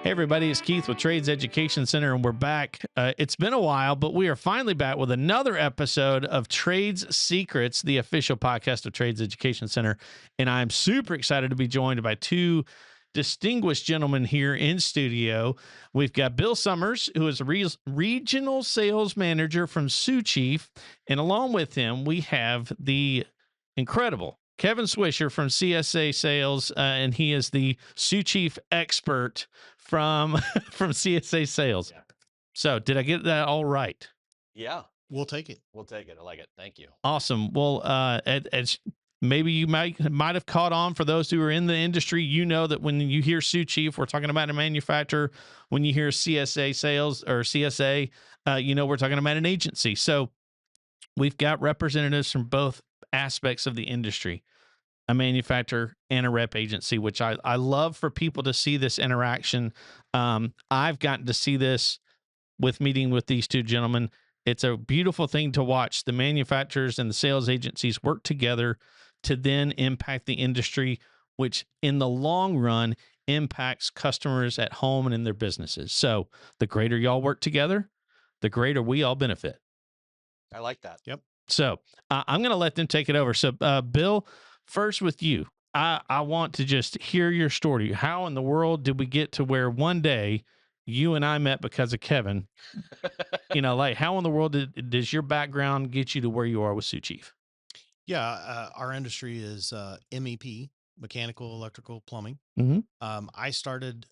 Hey, everybody, it's Keith with Trades Education Center, and we're back. It's been a while, but we are finally back with another episode of Trades Secrets, the official podcast of Trades Education Center. And I'm super excited to be joined by two distinguished gentlemen here in studio. We've got Bill Summers, who is a regional sales manager from Sioux Chief. And along with him, we have the incredible Kevin Swisher from CSA Sales, and he is the Sioux Chief expert from from CSA Sales. Yeah. So, did I get that all right? Yeah, We'll take it. we'll take it. I like it. Thank you. Awesome. Well, as maybe you might have caught on for those who are in the industry, you know that when you hear Sioux Chief, we're talking about a manufacturer. When you hear CSA Sales or CSA, you know we're talking about an agency. So, we've got representatives from both aspects of the industry, a manufacturer and a rep agency, which I love for people to see this interaction. I've gotten to see this with meeting with these two gentlemen. It's a beautiful thing to watch the manufacturers and the sales agencies work together to then impact the industry, which in the long run impacts customers at home and in their businesses. So the greater y'all work together, the greater we all benefit. I like that. Yep. So I'm going to let them take it over. So Bill, first with you, I want to just hear your story. How in the world did we get to where one day you and I met because of Kevin? You know, like how in the world does your background get you to where you are with Sioux Chief? Yeah. Our industry is MEP, mechanical, electrical, plumbing. Mhm. I started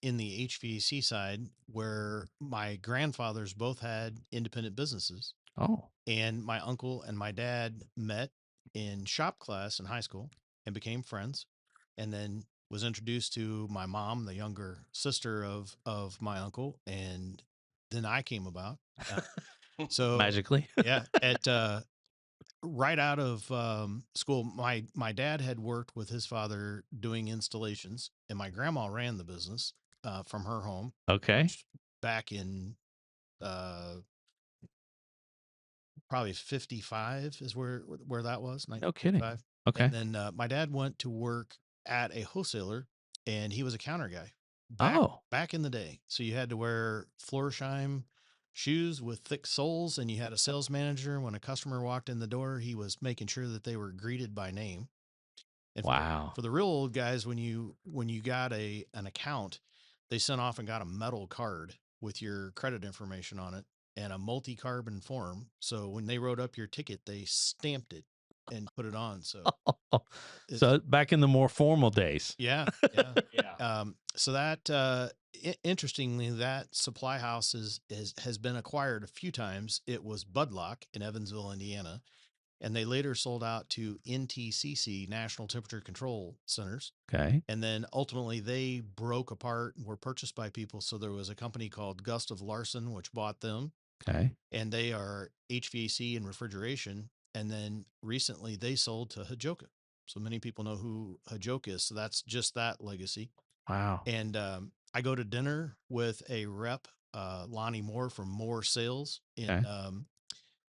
in the HVAC side where my grandfathers both had independent businesses. Oh, And my uncle and my dad met in shop class in high school and became friends. And then was introduced to my mom, the younger sister of my uncle. And then I came about. So magically. yeah, at right out of school, my dad had worked with his father doing installations, and my grandma ran the business from her home. Okay. Which back in uh, probably 55 is where that was. No kidding. 1955. Okay. And then my dad went to work at a wholesaler, and he was a counter guy Oh, back in the day. So you had to wear Florsheim shoes with thick soles, and you had a sales manager. When a customer walked in the door, he was making sure that they were greeted by name. And wow. for the real old guys, when you got an account, they sent off and got a metal card with your credit information on it and a multi-carbon form. So when they wrote up your ticket, they stamped it and put it on. So So back in the more formal days. yeah. Yeah. So that interestingly, that supply house has been acquired a few times. It was Budlock in Evansville, Indiana, and they later sold out to NTCC, National Temperature Control Centers. Okay. And then ultimately they broke apart and were purchased by people. So there was a company called Gustav Larson, which bought them, Okay. and they are HVAC and refrigeration. And then recently they sold to Hajoka. So many people know who Hajoka is. So that's just that legacy. Wow. And I go to dinner with a rep, Lonnie Moore from Moore Sales Okay.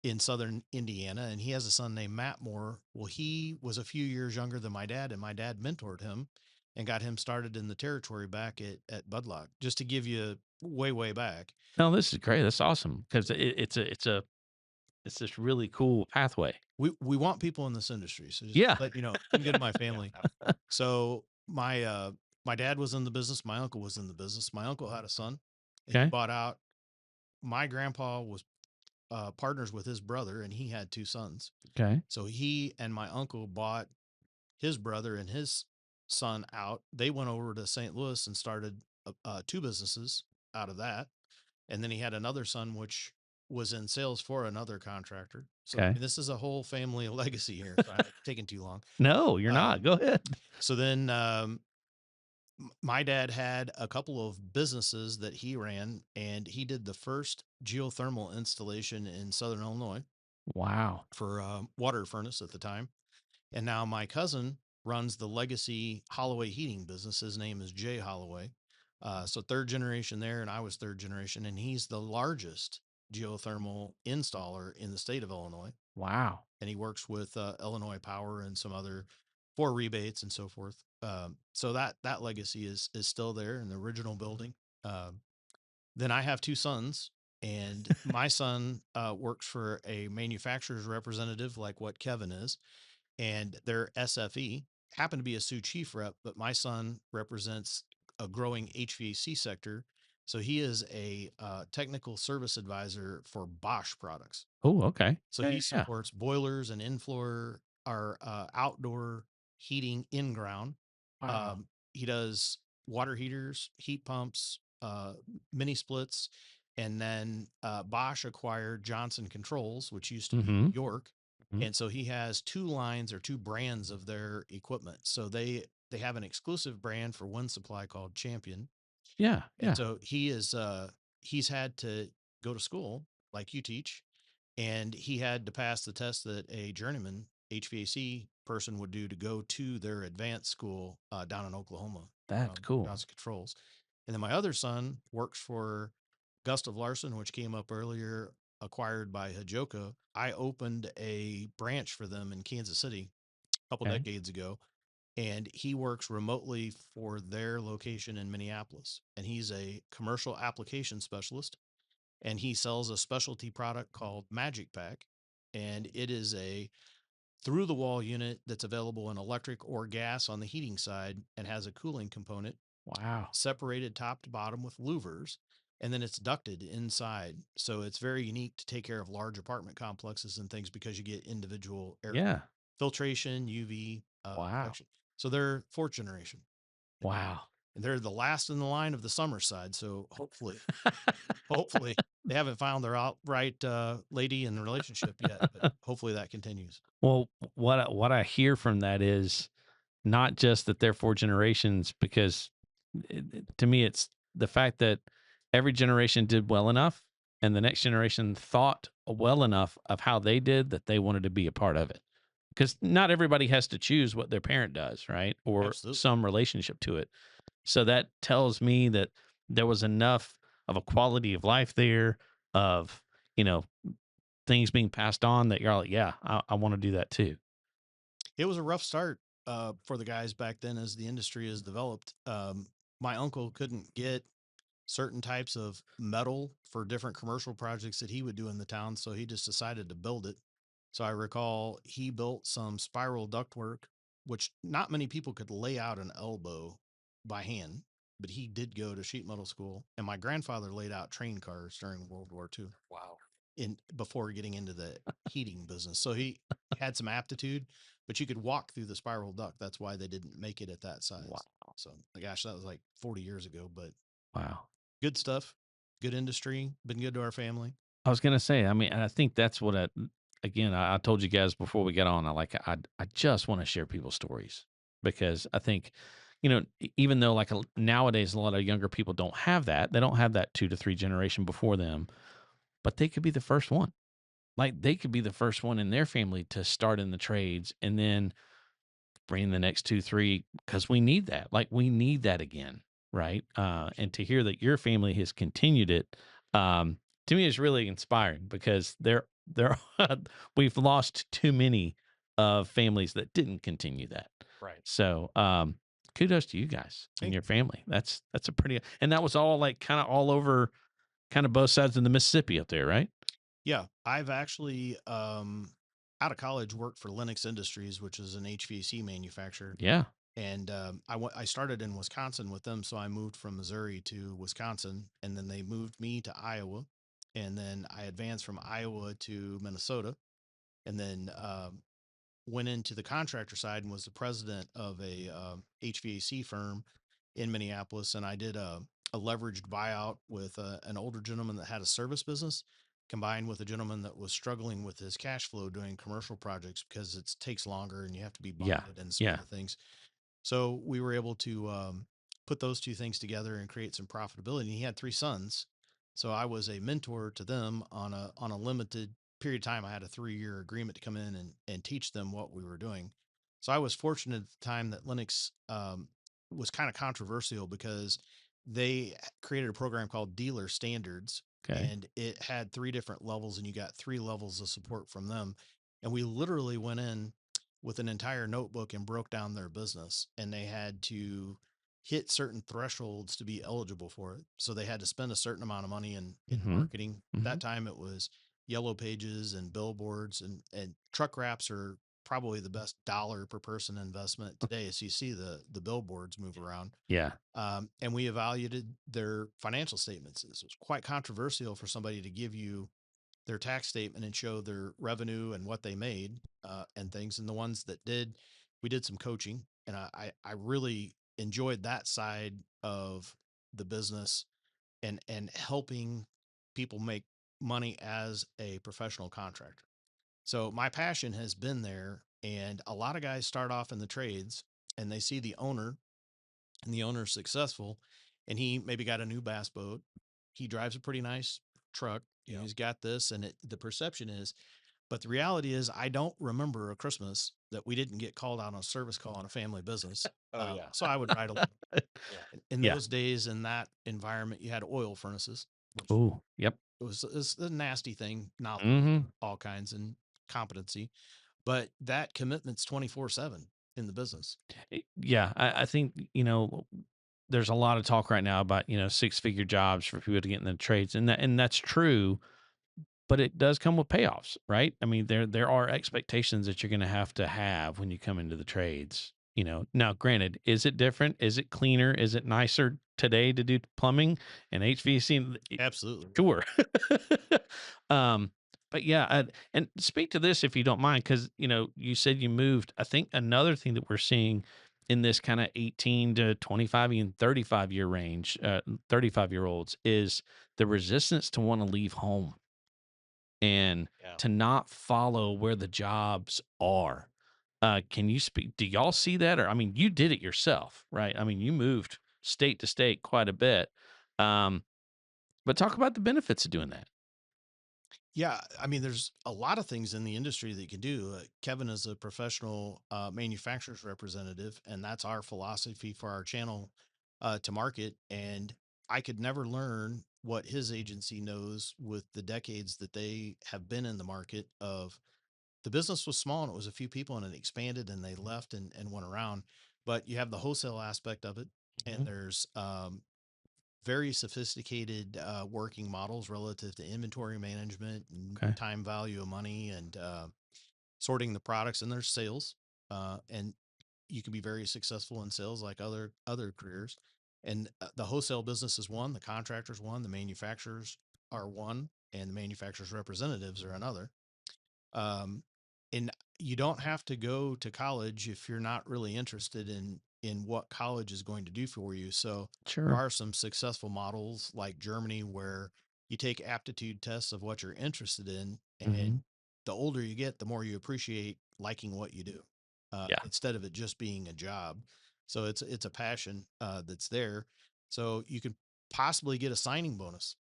in southern Indiana, and he has a son named Matt Moore. Well, he was a few years younger than my dad, and my dad mentored him and got him started in the territory back at Budlock. Just to give you way back. No, this is great. That's awesome because it's this really cool pathway. We want people in this industry, so just Yeah. let you know, I'm good to my family. So my dad was in the business. My uncle was in the business. My uncle had a son. And Okay. he bought out. My grandpa was partners with his brother, and he had two sons. Okay. So he and my uncle bought his brother and his son out. They went over to St. Louis and started two businesses out of that. And then he had another son, which was in sales for another contractor. So I Okay. mean, this is a whole family legacy here. So I'm taking too long. No, you're not. Go ahead. So then my dad had a couple of businesses that he ran, and he did the first geothermal installation in Southern Illinois Wow. for water furnace at the time. And now my cousin runs the legacy Holloway heating business. His name is Jay Holloway. So third generation there, and I was third generation, and he's the largest geothermal installer in the state of Illinois. Wow. And he works with Illinois Power and some other for rebates and so forth. So that legacy is still there in the original building. Then I have two sons, and my son works for a manufacturer's representative like what Kevin is, and their SFE happened to be a Sioux chief rep, but my son represents a growing HVAC sector. So he is a technical service advisor for Bosch products. Oh, okay. So Yeah, he yeah, yeah. supports boilers and in-floor or outdoor heating in ground. Wow. He does water heaters, heat pumps, mini splits, and then Bosch acquired Johnson Controls, which used to be Mm-hmm. York, Mhm. and so he has two lines or two brands of their equipment. So they have an exclusive brand for one supply called Champion, Yeah, and yeah. so he's had to go to school like you teach, and he had to pass the test that a journeyman HVAC person would do to go to their advanced school down in Oklahoma, That's cool. Johnson Controls. And then my other son works for Gustav Larson, which came up earlier, acquired by Hajoka. I opened a branch for them in Kansas City a couple Okay. decades ago, and he works remotely for their location in Minneapolis. And he's a commercial application specialist, and he sells a specialty product called Magic Pack. And it is a through the wall unit that's available in electric or gas on the heating side and has a cooling component Wow. separated top to bottom with louvers. And then it's ducted inside. So it's very unique to take care of large apartment complexes and things because you get individual air Yeah. filtration, UV Wow. protection. So they're fourth generation. Wow. And they're the last in the line of the summer side. So hopefully they haven't found their outright lady in the relationship yet, but hopefully that continues. Well, what I hear from that is not just that they're four generations, because to me, it's the fact that every generation did well enough and the next generation thought well enough of how they did that they wanted to be a part of it. Because not everybody has to choose what their parent does, right? Or Absolutely. some relationship to it. So that tells me that there was enough of a quality of life there, of, you know, things being passed on, that you're like, yeah, I want to do that too. It was a rough start for the guys back then as the industry has developed. My uncle couldn't get certain types of metal for different commercial projects that he would do in the town. So he just decided to build it. So I recall he built some spiral ductwork, which not many people could lay out an elbow by hand, but he did go to sheet metal school. And my grandfather laid out train cars during World War II Wow. in before getting into the heating business. So he had some aptitude, but you could walk through the spiral duct. That's why they didn't make it at that Wow. size. So gosh, that was like 40 years ago, but Wow. good stuff, good industry, been good to our family. I was gonna say, I mean, and I think that's what again, I told you guys before we got on, I just want to share people's stories, because I think, even though like nowadays a lot of younger people don't have that, they don't have that 2 to 3 generation before them, but they could be the first one. Like they could be the first one in their family to start in the trades, and then bring the next 2, 3, because we need that. Like we need that again, right? And to hear that your family has continued it, to me is really inspiring, because there we've lost too many of families that didn't continue that. Right. So kudos to you guys and Thank your family. That's a pretty, and that was all like kind of all over, kind of both sides of the Mississippi up there, right? Yeah, I've actually out of college worked for Lennox Industries, which is an HVAC manufacturer, Yeah. and I started in Wisconsin with them, so I moved from Missouri to Wisconsin, and then they moved me to Iowa, and then I advanced from Iowa to Minnesota, and then went into the contractor side and was the president of a HVAC firm in Minneapolis. And I did a leveraged buyout with an older gentleman that had a service business combined with a gentleman that was struggling with his cash flow doing commercial projects because it takes longer and you have to be Yeah. bonded and some Yeah. other things. So we were able to put those two things together and create some profitability. And he had three sons. So I was a mentor to them on a limited period of time. I had a 3-year agreement to come in and teach them what we were doing. So I was fortunate at the time that Linux was kind of controversial because they created a program called Dealer Standards, Okay. and it had 3 different levels, and you got 3 levels of support from them. And we literally went in with an entire notebook and broke down their business, and they had to hit certain thresholds to be eligible for it. So they had to spend a certain amount of money in Mm-hmm. marketing. At Mm-hmm. that time it was yellow pages and billboards, and truck wraps are probably the best dollar per person investment today as you see the billboards move around. Yeah. And we evaluated their financial statements. It was quite controversial for somebody to give you their tax statement and show their revenue and what they made, and things. And the ones that did, we did some coaching, and I really enjoyed that side of the business, and helping people make money as a professional contractor. So my passion has been there, and a lot of guys start off in the trades and they see the owner, and the owner's successful, and he maybe got a new bass boat. He drives a pretty nice truck. Yeah. He's got this, and the perception is, but the reality is, I don't remember a Christmas that we didn't get called out on a service call on a family business. Oh yeah. So I would ride along. Yeah. In Yeah. those days, in that environment, you had oil furnaces, which Oh, yep. it was a nasty thing, not Mm-hmm. all kinds, and competency, but that commitment's 24/7 in the business. Yeah. I think, there's a lot of talk right now about, 6-figure jobs for people to get in the trades. And that's true, but it does come with payoffs, right? I mean, there are expectations that you're going to have when you come into the trades. Now granted, is it different? Is it cleaner? Is it nicer today to do plumbing and HVAC? Absolutely. Sure. But yeah, and speak to this if you don't mind, because you said you moved. I think another thing that we're seeing in this kind of 18 to 25 and 35-year range, 35-year-olds, is the resistance to want to leave home and Yeah. to not follow where the jobs are. Can you speak? Do y'all see that? Or, I mean, you did it yourself, right? I mean, you moved state to state quite a bit. But talk about the benefits of doing that. Yeah, I mean, there's a lot of things in the industry that you can do. Kevin is a professional manufacturer's representative, and that's our philosophy for our channel, to market. And I could never learn what his agency knows with the decades that they have been in the market. Of the business was small and it was a few people, and it expanded, and they left and went around. But you have the wholesale aspect of it, and there's very sophisticated working models relative to inventory management and Okay. time value of money, and sorting the products. And there's sales, and you can be very successful in sales like other careers. And the wholesale business is one, the contractors one, the manufacturers are one, and the manufacturers representatives are another. Um, and you don't have to go to college if you're not really interested in what college is going to do for you. So there Sure. are some successful models like Germany where you take aptitude tests of what you're interested in, and Mhm. the older you get, the more you appreciate liking what you do, Yeah. instead of it just being a job. So it's a passion that's there. So you can possibly get a signing bonus,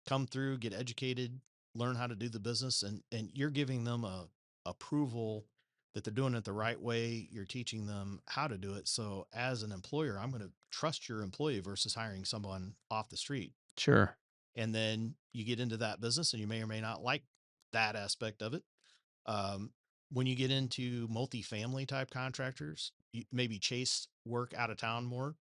come through, get educated, learn how to do the business, and you're giving them a approval that they're doing it the right way. You're teaching them how to do it. So as an employer, I'm going to trust your employee versus hiring someone off the street. Sure. And then you get into that business, and you may or may not like that aspect of it. Um, when you get into multifamily type contractors, you maybe chase work out of town more.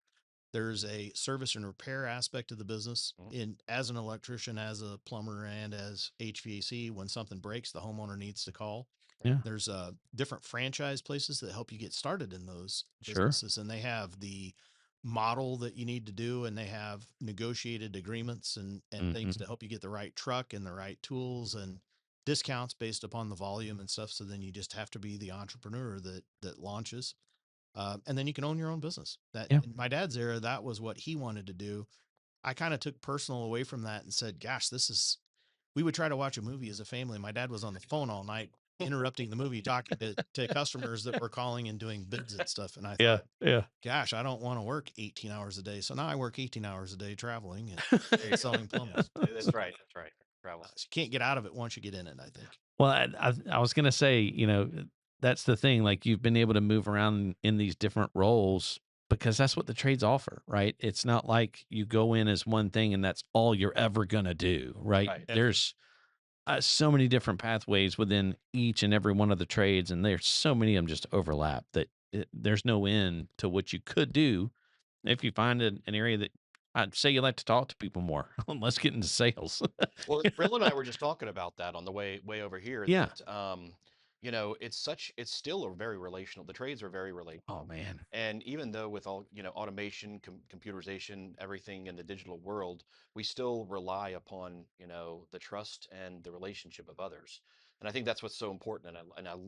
There's a service and repair aspect of the business. In as an electrician, as a plumber, and as HVAC, when something breaks, the homeowner needs to call. Yeah. There's different franchise places that help you get started in those Sure. businesses, and they have the model that you need to do, and they have negotiated agreements and things Mhm. to help you get the right truck and the right tools, and discounts based upon the volume and stuff. So then you just have to be the entrepreneur that launches, and then you can own your own business. That Yeah. in my dad's era, that was what he wanted to do. I kind of took personal away from that and said, "Gosh, this is." We would try to watch a movie as a family. My dad was on the phone all night, interrupting the movie, talking to customers that were calling and doing bids and stuff. And I Yeah. thought, Yeah. "Gosh, I don't want to work 18 hours a day." So now I work 18 hours a day traveling and selling Yeah, plumbers. that's right. That's right. Travel. So you can't get out of it once you get in it, I think. Well, I was gonna say, that's the thing. Like, you've been able to move around in these different roles because that's what the trades offer, right? It's not like you go in as one thing and that's all you're ever gonna do, right? Right. There's so many different pathways within each and every one of the trades, and there's so many of them just overlap that there's no end to what you could do if you find an area that I'd say you like to talk to people more. Let's get into sales. Well, Brill and I were just talking about that on the way over here. Yeah. That it's still a very relational. The trades are very relational. Oh man. And even though with all, automation, computerization, everything in the digital world, we still rely upon, the trust and the relationship of others. And I think that's what's so important.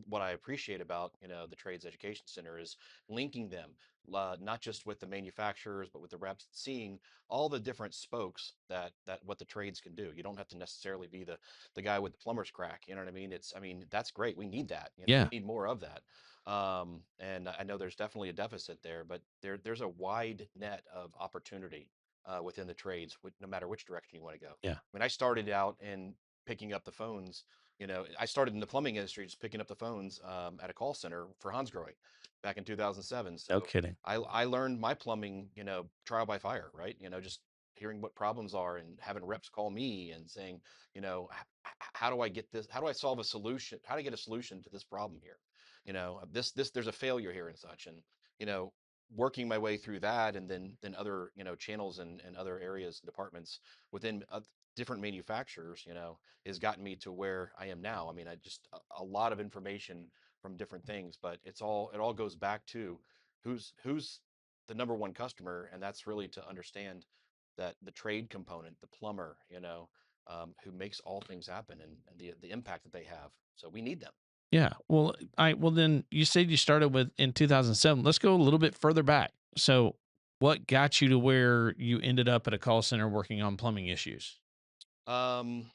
What I appreciate about, the Trades Education Center is linking them, not just with the manufacturers, but with the reps, seeing all the different spokes that what the trades can do. You don't have to necessarily be the guy with the plumber's crack. You know what I mean? I mean, that's great. We need that. Yeah. We need more of that. And I know there's definitely a deficit there, but there's a wide net of opportunity within the trades, no matter which direction you want to go. Yeah. When I started out in picking up the phones, I started in the plumbing industry, just picking up the phones at a call center for Hansgrohe back in 2007. No So kidding. I learned my plumbing, trial by fire, right? Just hearing what problems are and having reps call me and saying, how do I get this? How do I solve a solution? How do I get a solution to this problem here? There's a failure here and such. And, you know, working my way through that and then other, channels and other areas, departments within different manufacturers, has gotten me to where I am now. I mean, I just a lot of information from different things, but it all goes back to who's the number one customer, and that's really to understand that the trade component, the plumber, who makes all things happen and the impact that they have. So we need them. Yeah. Well, well then you said you started with in 2007. Let's go a little bit further back. So what got you to where you ended up at a call center working on plumbing issues? Um,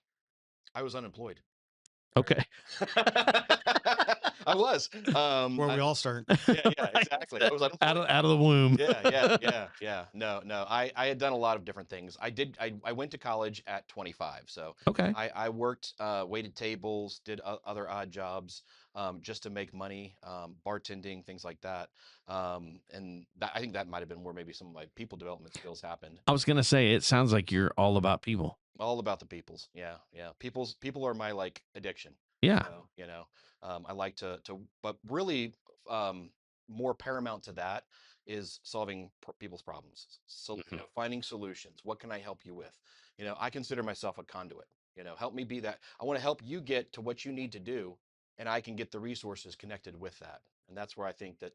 I was unemployed. Okay. I was. Where we all start. Yeah, exactly. I was out unemployed. of the womb. Yeah. No. I had done a lot of different things. I went to college at 25. So Okay. I worked, waited tables, did other odd jobs, just to make money, bartending, things like that. And I think that might have been where maybe some of my people development skills happened. I was gonna say it sounds like you're all about people. All about the peoples. Yeah. People are my like addiction. Yeah. So, I like but really, um, more paramount to that is solving people's problems. So, Mhm. finding solutions. What can I help you with? I consider myself a conduit. Help me be that. I want to help you get to what you need to do, and I can get the resources connected with that. And that's where I think that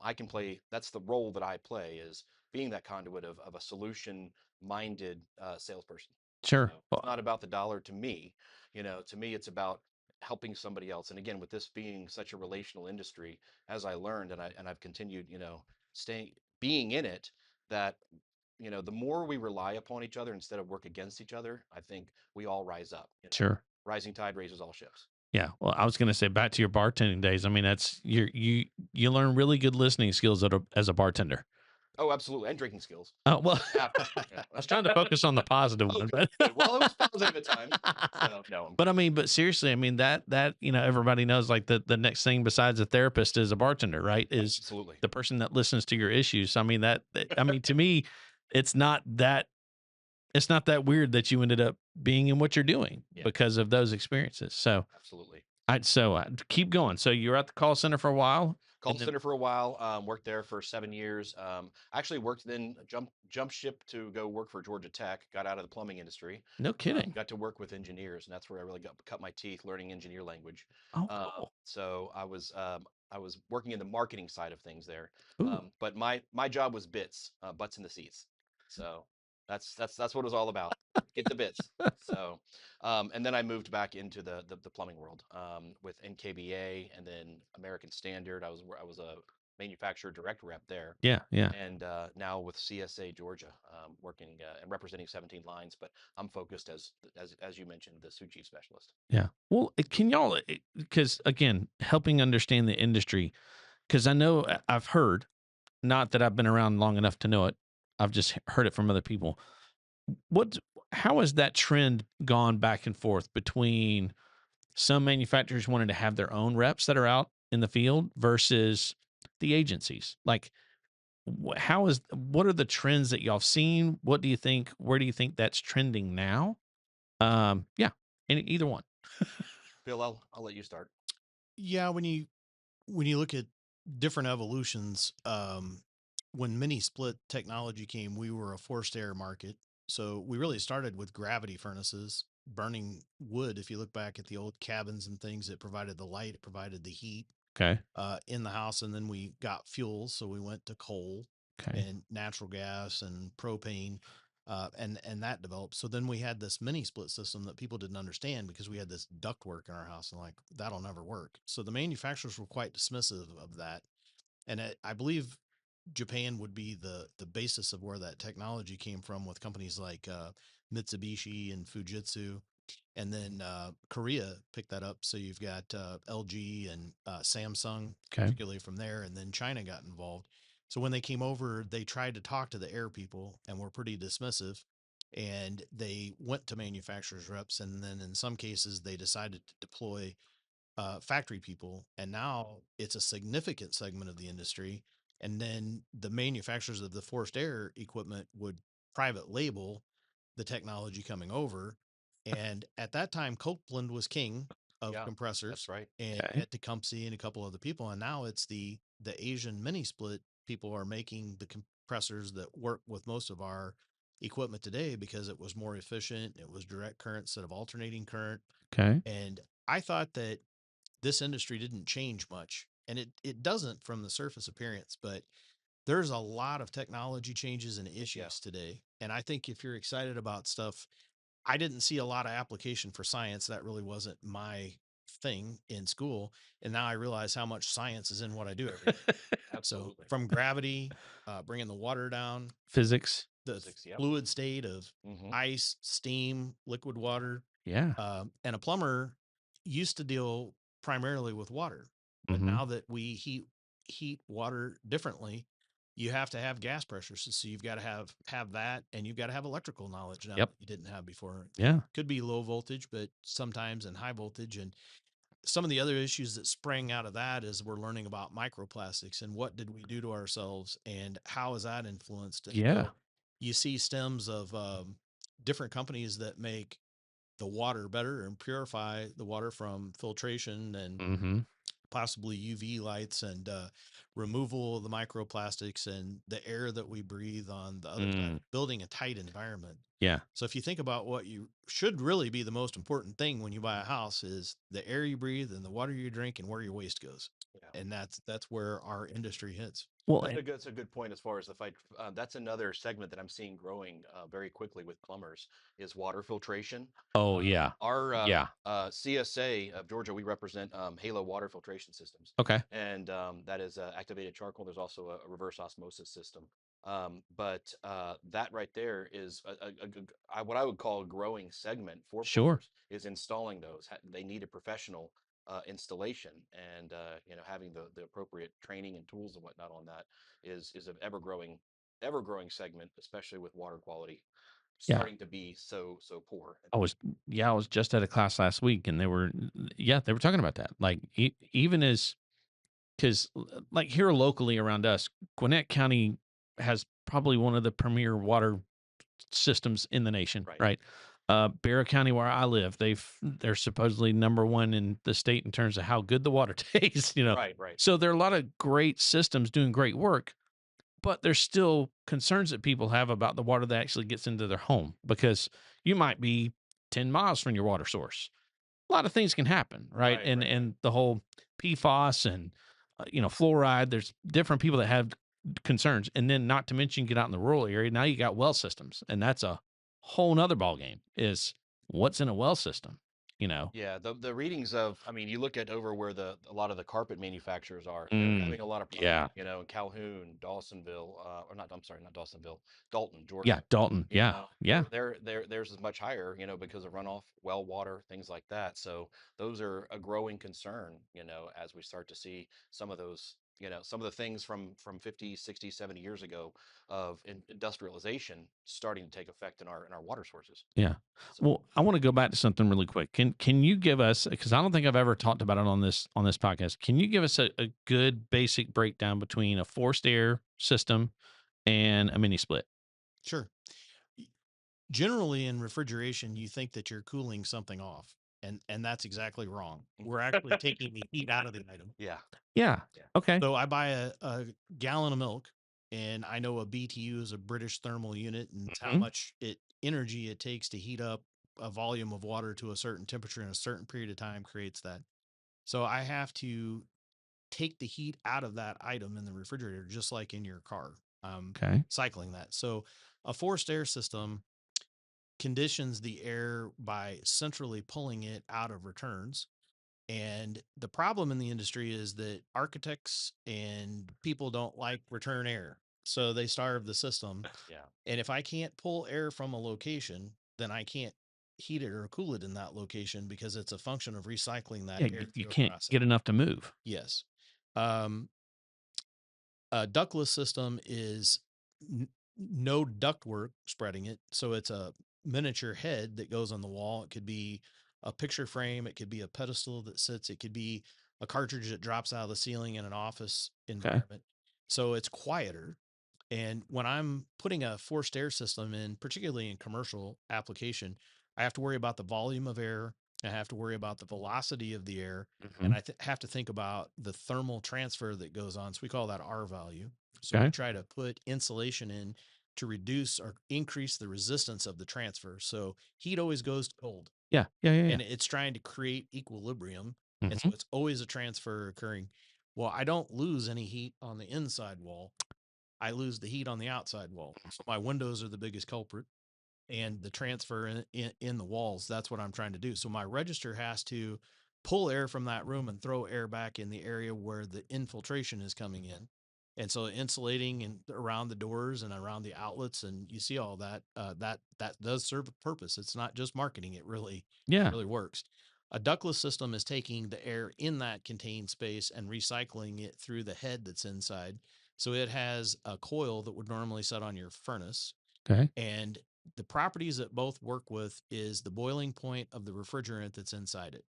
I can play. That's the role that I play is being that conduit of a solution-minded salesperson. Sure. So it's not about the dollar to me. To me, it's about helping somebody else. And again, with this being such a relational industry, as I learned and I've continued, staying being in it, that the more we rely upon each other instead of work against each other, I think we all rise up. Sure. Rising tide raises all ships. Yeah. Well, I was gonna say back to your bartending days. I mean, that's you learn really good listening skills as a bartender. Oh, absolutely, and drinking skills. Oh well, After, I was trying to focus on the positive one, but good. Well, it was positive at times. So, no, but I mean, but seriously, I mean that everybody knows like the next thing besides a therapist is a bartender, right? Is absolutely the person that listens to your issues. I mean I mean to me, it's not that weird that you ended up being in what you're doing because of those experiences. So absolutely. Keep going. So you're at the call center for a while. Call center for a while. Worked there for 7 years. Actually worked then jump ship to go work for Georgia Tech. Got out of the plumbing industry. No kidding. Got to work with engineers, and that's where I really cut my teeth learning engineer language. Oh, cool. So I was working in the marketing side of things there. Ooh. But my job was butts in the seats. So that's what it was all about. Get the bits. So, and then I moved back into the plumbing world with NKBA and then American Standard. I was a manufacturer direct rep there. Yeah. And now with CSA Georgia, working and representing 17 lines, but I'm focused as you mentioned, the Sioux chief specialist. Yeah. Well, can y'all, because again, helping understand the industry, because I know I've heard, not that I've been around long enough to know it, I've just heard it from other people. How has that trend gone back and forth between some manufacturers wanting to have their own reps that are out in the field versus the agencies? Like, what are the trends that y'all seen? What do you think? Where do you think that's trending now? Yeah, either one. Phil, I'll let you start. Yeah, when you look at different evolutions, when mini split technology came, we were a forced air market. So we really started with gravity furnaces, burning wood. If you look back at the old cabins and things, it provided the light, it provided the heat Okay. in the house. And then we got fuels. So we went to coal Okay. and natural gas and propane. And that developed. So then we had this mini split system that people didn't understand because we had this ductwork in our house and like that'll never work. So the manufacturers were quite dismissive of that, and I believe Japan would be the basis of where that technology came from with companies like Mitsubishi and Fujitsu, and then Korea picked that up. So you've got LG and Samsung, Okay. particularly from there, and then China got involved. So when they came over, they tried to talk to the air people and were pretty dismissive. And they went to manufacturers reps, and then in some cases they decided to deploy factory people, and now it's a significant segment of the industry. And then the manufacturers of the forced air equipment would private label the technology coming over. And at that time, Copeland was king of Yeah, that's compressors, right. and you Okay. had Tecumseh and a couple other people. And now it's the Asian mini split people are making the compressors that work with most of our equipment today because it was more efficient. It was direct current instead of alternating current. Okay. And I thought that this industry didn't change much, and it doesn't from the surface appearance, but there's a lot of technology changes and Yeah. issues today. And I think if you're excited about stuff, I didn't see a lot of application for science. That really wasn't my thing in school. And now I realize how much science is in what I do every day. So Absolutely. from gravity, bringing the water down, Physics. the Physics. Yep. fluid state of Mm-hmm. ice, steam, liquid water. Yeah. And a plumber used to deal primarily with water, but Mm-hmm. now that we heat water differently, you have to have gas pressures. So you've got to have that, and you've got to have electrical knowledge now Yep. that you didn't have before. Yeah. Could be low voltage, but sometimes in high voltage. And some of the other issues that sprang out of that is we're learning about microplastics and what did we do to ourselves and how is that influenced. And Yeah. so you see stems of different companies that make the water better and purify the water from filtration and Mm-hmm. possibly UV lights and removal of the microplastics and the air that we breathe on the other side, Mm. building a tight environment. Yeah. So if you think about what you should really be the most important thing when you buy a house is the air you breathe and the water you drink and where your waste goes. Yeah. And that's where our industry hits. Well, That's a good point as far as the fight. That's another segment that I'm seeing growing very quickly with plumbers is water filtration. oh yeah. Our Yeah. CSA of Georgia, we represent Halo water filtration systems, Okay. and that is activated charcoal. There's also a reverse osmosis system. But that right there is what I would call a growing segment for Sure. plumbers is installing those. They need a professional installation, and having the appropriate training and tools and whatnot on that is an ever growing segment, especially with water quality Yeah. starting to be so poor. I was just at a class last week and they were talking about that. Like even as, cause like here locally around us, Gwinnett County has probably one of the premier water systems in the nation, Right. right? Barrow County, where I live, they're supposedly number one in the state in terms of how good the water tastes, you know. Right. So there are a lot of great systems doing great work, but there's still concerns that people have about the water that actually gets into their home because you might be 10 miles from your water source. A lot of things can happen, right? And the whole PFAS and fluoride, there's different people that have concerns. And then not to mention get out in the rural area, now you got well systems, and that's a whole nother ball game is what's in a well system, you know. Yeah, the readings of, I mean, you look at over where a lot of the carpet manufacturers are, they're Mm, having a lot of yeah. problems, in Calhoun, Dawsonville, or not, I'm sorry, not Dawsonville, Dalton, Yeah, Georgia. Dalton. Yeah. Yeah. Theirs is much higher, because of runoff, well water, things like that. So those are a growing concern, as we start to see some of those, some of the things from 50, 60, 70 years ago of industrialization starting to take effect in our water sources. Yeah. So Well, I want to go back to something really quick. Can you give us, because I don't think I've ever talked about it on this podcast. Can you give us a good basic breakdown between a forced air system and a mini split? Sure. Generally in refrigeration, you think that you're cooling something off. And that's exactly wrong. We're actually taking the heat out of the item. Yeah. Yeah. Yeah. Okay. So I buy a gallon of milk, and I know a BTU is a British thermal unit, and it's how Mhm. much energy it takes to heat up a volume of water to a certain temperature in a certain period of time creates that. So I have to take the heat out of that item in the refrigerator, just like in your car. Okay. Cycling that. So a forced air system conditions the air by centrally pulling it out of returns. And the problem in the industry is that architects and people don't like return air. So they starve the system. Yeah. And if I can't pull air from a location, then I can't heat it or cool it in that location because it's a function of recycling that Yeah, air you through a can't process. get enough to move. Yes. Um, a ductless system is no ductwork spreading it. So it's a miniature head that goes on the wall. It could be a picture frame, it could be a pedestal that sits, it could be a cartridge that drops out of the ceiling in an office Okay. environment. So it's quieter. And when I'm putting a forced air system in, particularly in commercial application, I have to worry about the volume of air. I have to worry about the velocity of the air. And Mhm. I have to think about the thermal transfer that goes on. So we call that R value. So we Okay. try to put insulation in to reduce or increase the resistance of the transfer. So heat always goes to cold, Yeah. Yeah. Yeah. Yeah. and it's trying to create equilibrium. And so Mhm. it's always a transfer occurring. Well, I don't lose any heat on the inside wall. I lose the heat on the outside wall. So my windows are the biggest culprit, and the transfer in the walls, that's what I'm trying to do. So my register has to pull air from that room and throw air back in the area where the infiltration is coming in. And so insulating and around the doors and around the outlets, and you see all that, that does serve a purpose. It's not just marketing. Yeah. Really works. A ductless system is taking the air in that contained space and recycling it through the head that's inside. So it has a coil that would normally set on your furnace, Okay. and the properties that both work with is the boiling point of the refrigerant that's inside it.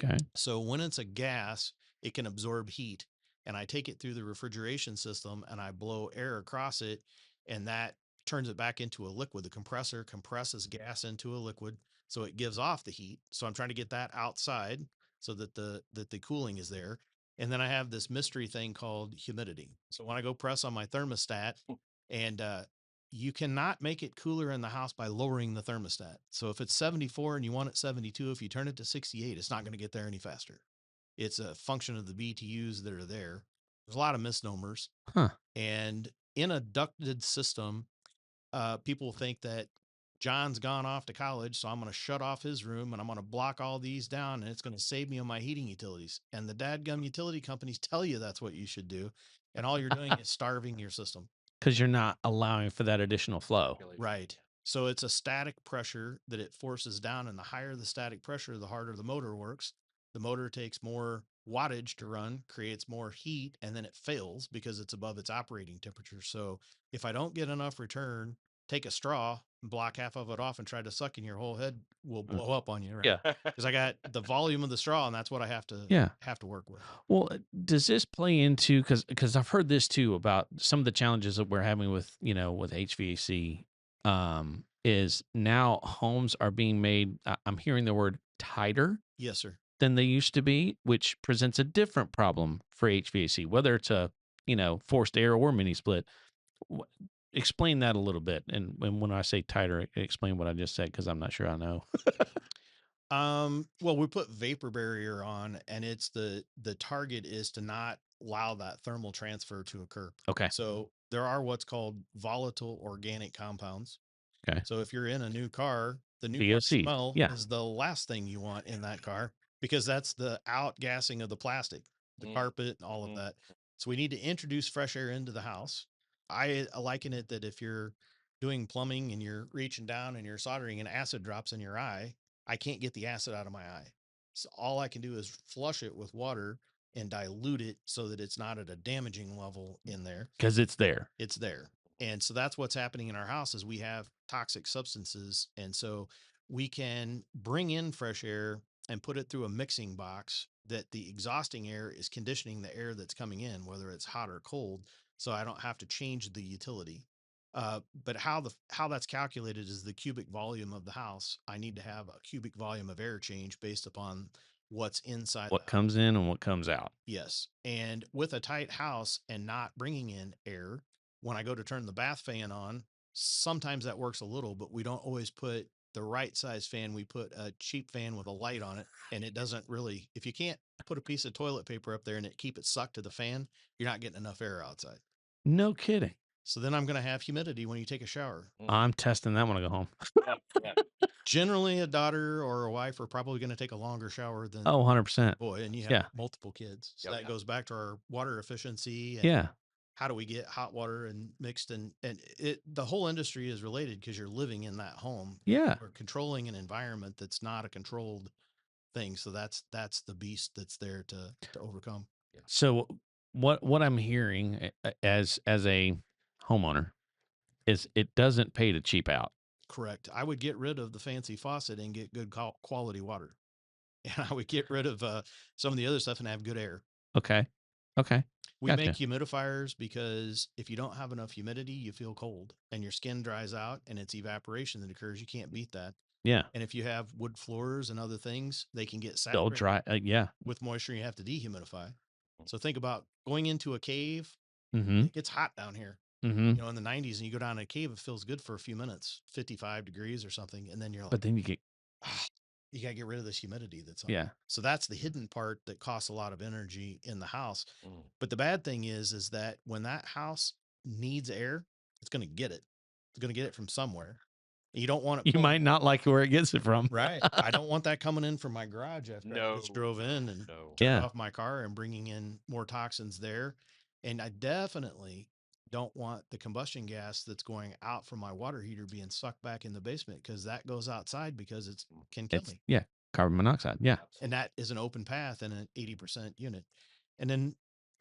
Okay. So when it's a gas, it can absorb heat, and I take it through the refrigeration system and I blow air across it, and that turns it back into a liquid. The compressor compresses gas into a liquid, so it gives off the heat. So I'm trying to get that outside so that the cooling is there. And then I have this mystery thing called humidity. So when I go press on my thermostat, and you cannot make it cooler in the house by lowering the thermostat. So if it's 74 and you want it 72, if you turn it to 68, it's not going to get there any faster. It's a function of the BTUs that are there. There's a lot of misnomers. Huh. And in a ducted system, people think that John's gone off to college, so I'm going to shut off his room and I'm going to block all these down, and it's going to save me on my heating utilities. And the dadgum utility companies tell you that's what you should do. And all you're doing is starving your system. Because you're not allowing for that additional flow. Right. So it's a static pressure that it forces down, and the higher the static pressure, the harder the motor works. The motor takes more wattage to run, creates more heat, and then it fails because it's above its operating temperature. So if I don't get enough return, take a straw and block half of it off and try to suck in, your whole head will blow up on you, right? Yeah. Because I got the volume of the straw, and that's what I have to Yeah. work with. Well, does this play into because I've heard this too about some of the challenges that we're having with with HVAC, is now homes are being made. I'm hearing the word tighter Yes, sir. than they used to be, which presents a different problem for HVAC, whether it's a forced air or mini split. Wh- Explain that a little bit, and when I say tighter, explain what I just said because I'm not sure I know. Well, we put vapor barrier on, and it's the target is to not allow that thermal transfer to occur. Okay. So there are what's called volatile organic compounds. Okay. So if you're in a new car, the new car VOCs. smell Yeah. is the last thing you want in that car, because that's the outgassing of the plastic, the carpet, all of that. So we need to introduce fresh air into the house. I liken it that if you're doing plumbing and you're reaching down and you're soldering and acid drops in your eye, I can't get the acid out of my eye. So all I can do is flush it with water and dilute it so that it's not at a damaging level in there. Because it's there. It's there. And so that's what's happening in our house is we have toxic substances. And so we can bring in fresh air and put it through a mixing box that the exhausting air is conditioning the air that's coming in, whether it's hot or cold. So I don't have to change the utility. But how that's calculated is the cubic volume of the house. I need to have a cubic volume of air change based upon what's inside What the comes in and what comes out. Yes. And with a tight house and not bringing in air, when I go to turn the bath fan on, sometimes that works a little, but we don't always put the right size fan. We put a cheap fan with a light on it, and it doesn't really, if you can't put a piece of toilet paper up there and keep it sucked to the fan, you're not getting enough air outside. No kidding. So then I'm going to have humidity when you take a shower. I'm testing that when I go home. Yeah. Generally, a daughter or a wife are probably going to take a longer shower than Oh, 100%. boy, and you have Yeah. multiple kids. So Yep. that goes back to our water efficiency and Yeah. how do we get hot water and mixed and the whole industry is related because you're living in that home. Yeah. We're controlling an environment that's not a controlled thing. So that's the beast that's there to overcome. So what I'm hearing as a homeowner is it doesn't pay to cheap out. Correct. I would get rid of the fancy faucet and get good quality water. And I would get rid of some of the other stuff and have good air. Okay. Okay. We make Gotcha. humidifiers because if you don't have enough humidity, you feel cold and your skin dries out and it's evaporation that occurs. You can't beat that. Yeah. And if you have wood floors and other things, they can get They'll saturated dry. Yeah. with moisture. And you have to dehumidify. So think about going into a cave. Mm-hmm. It gets hot down here. Mm-hmm. You know, in the 90s, and you go down a cave, it feels good for a few minutes, 55 degrees or something. And then you're like, But then you get, you got to get rid of this humidity that's on. yeah. So that's the hidden part that costs a lot of energy in the house. Mm. But the bad thing is that when that house needs air, it's going to get it. It's going to get it from somewhere. You don't want it. You pulling- might not like where it gets it from. Right. I don't want that coming in from my garage after I just drove in and No. turned Yeah. off my car and bringing in more toxins there. And I definitely don't want the combustion gas that's going out from my water heater being sucked back in the basement because that goes outside because it can kill me. Yeah. Carbon monoxide. Yeah. And that is an open path in an 80% unit. And then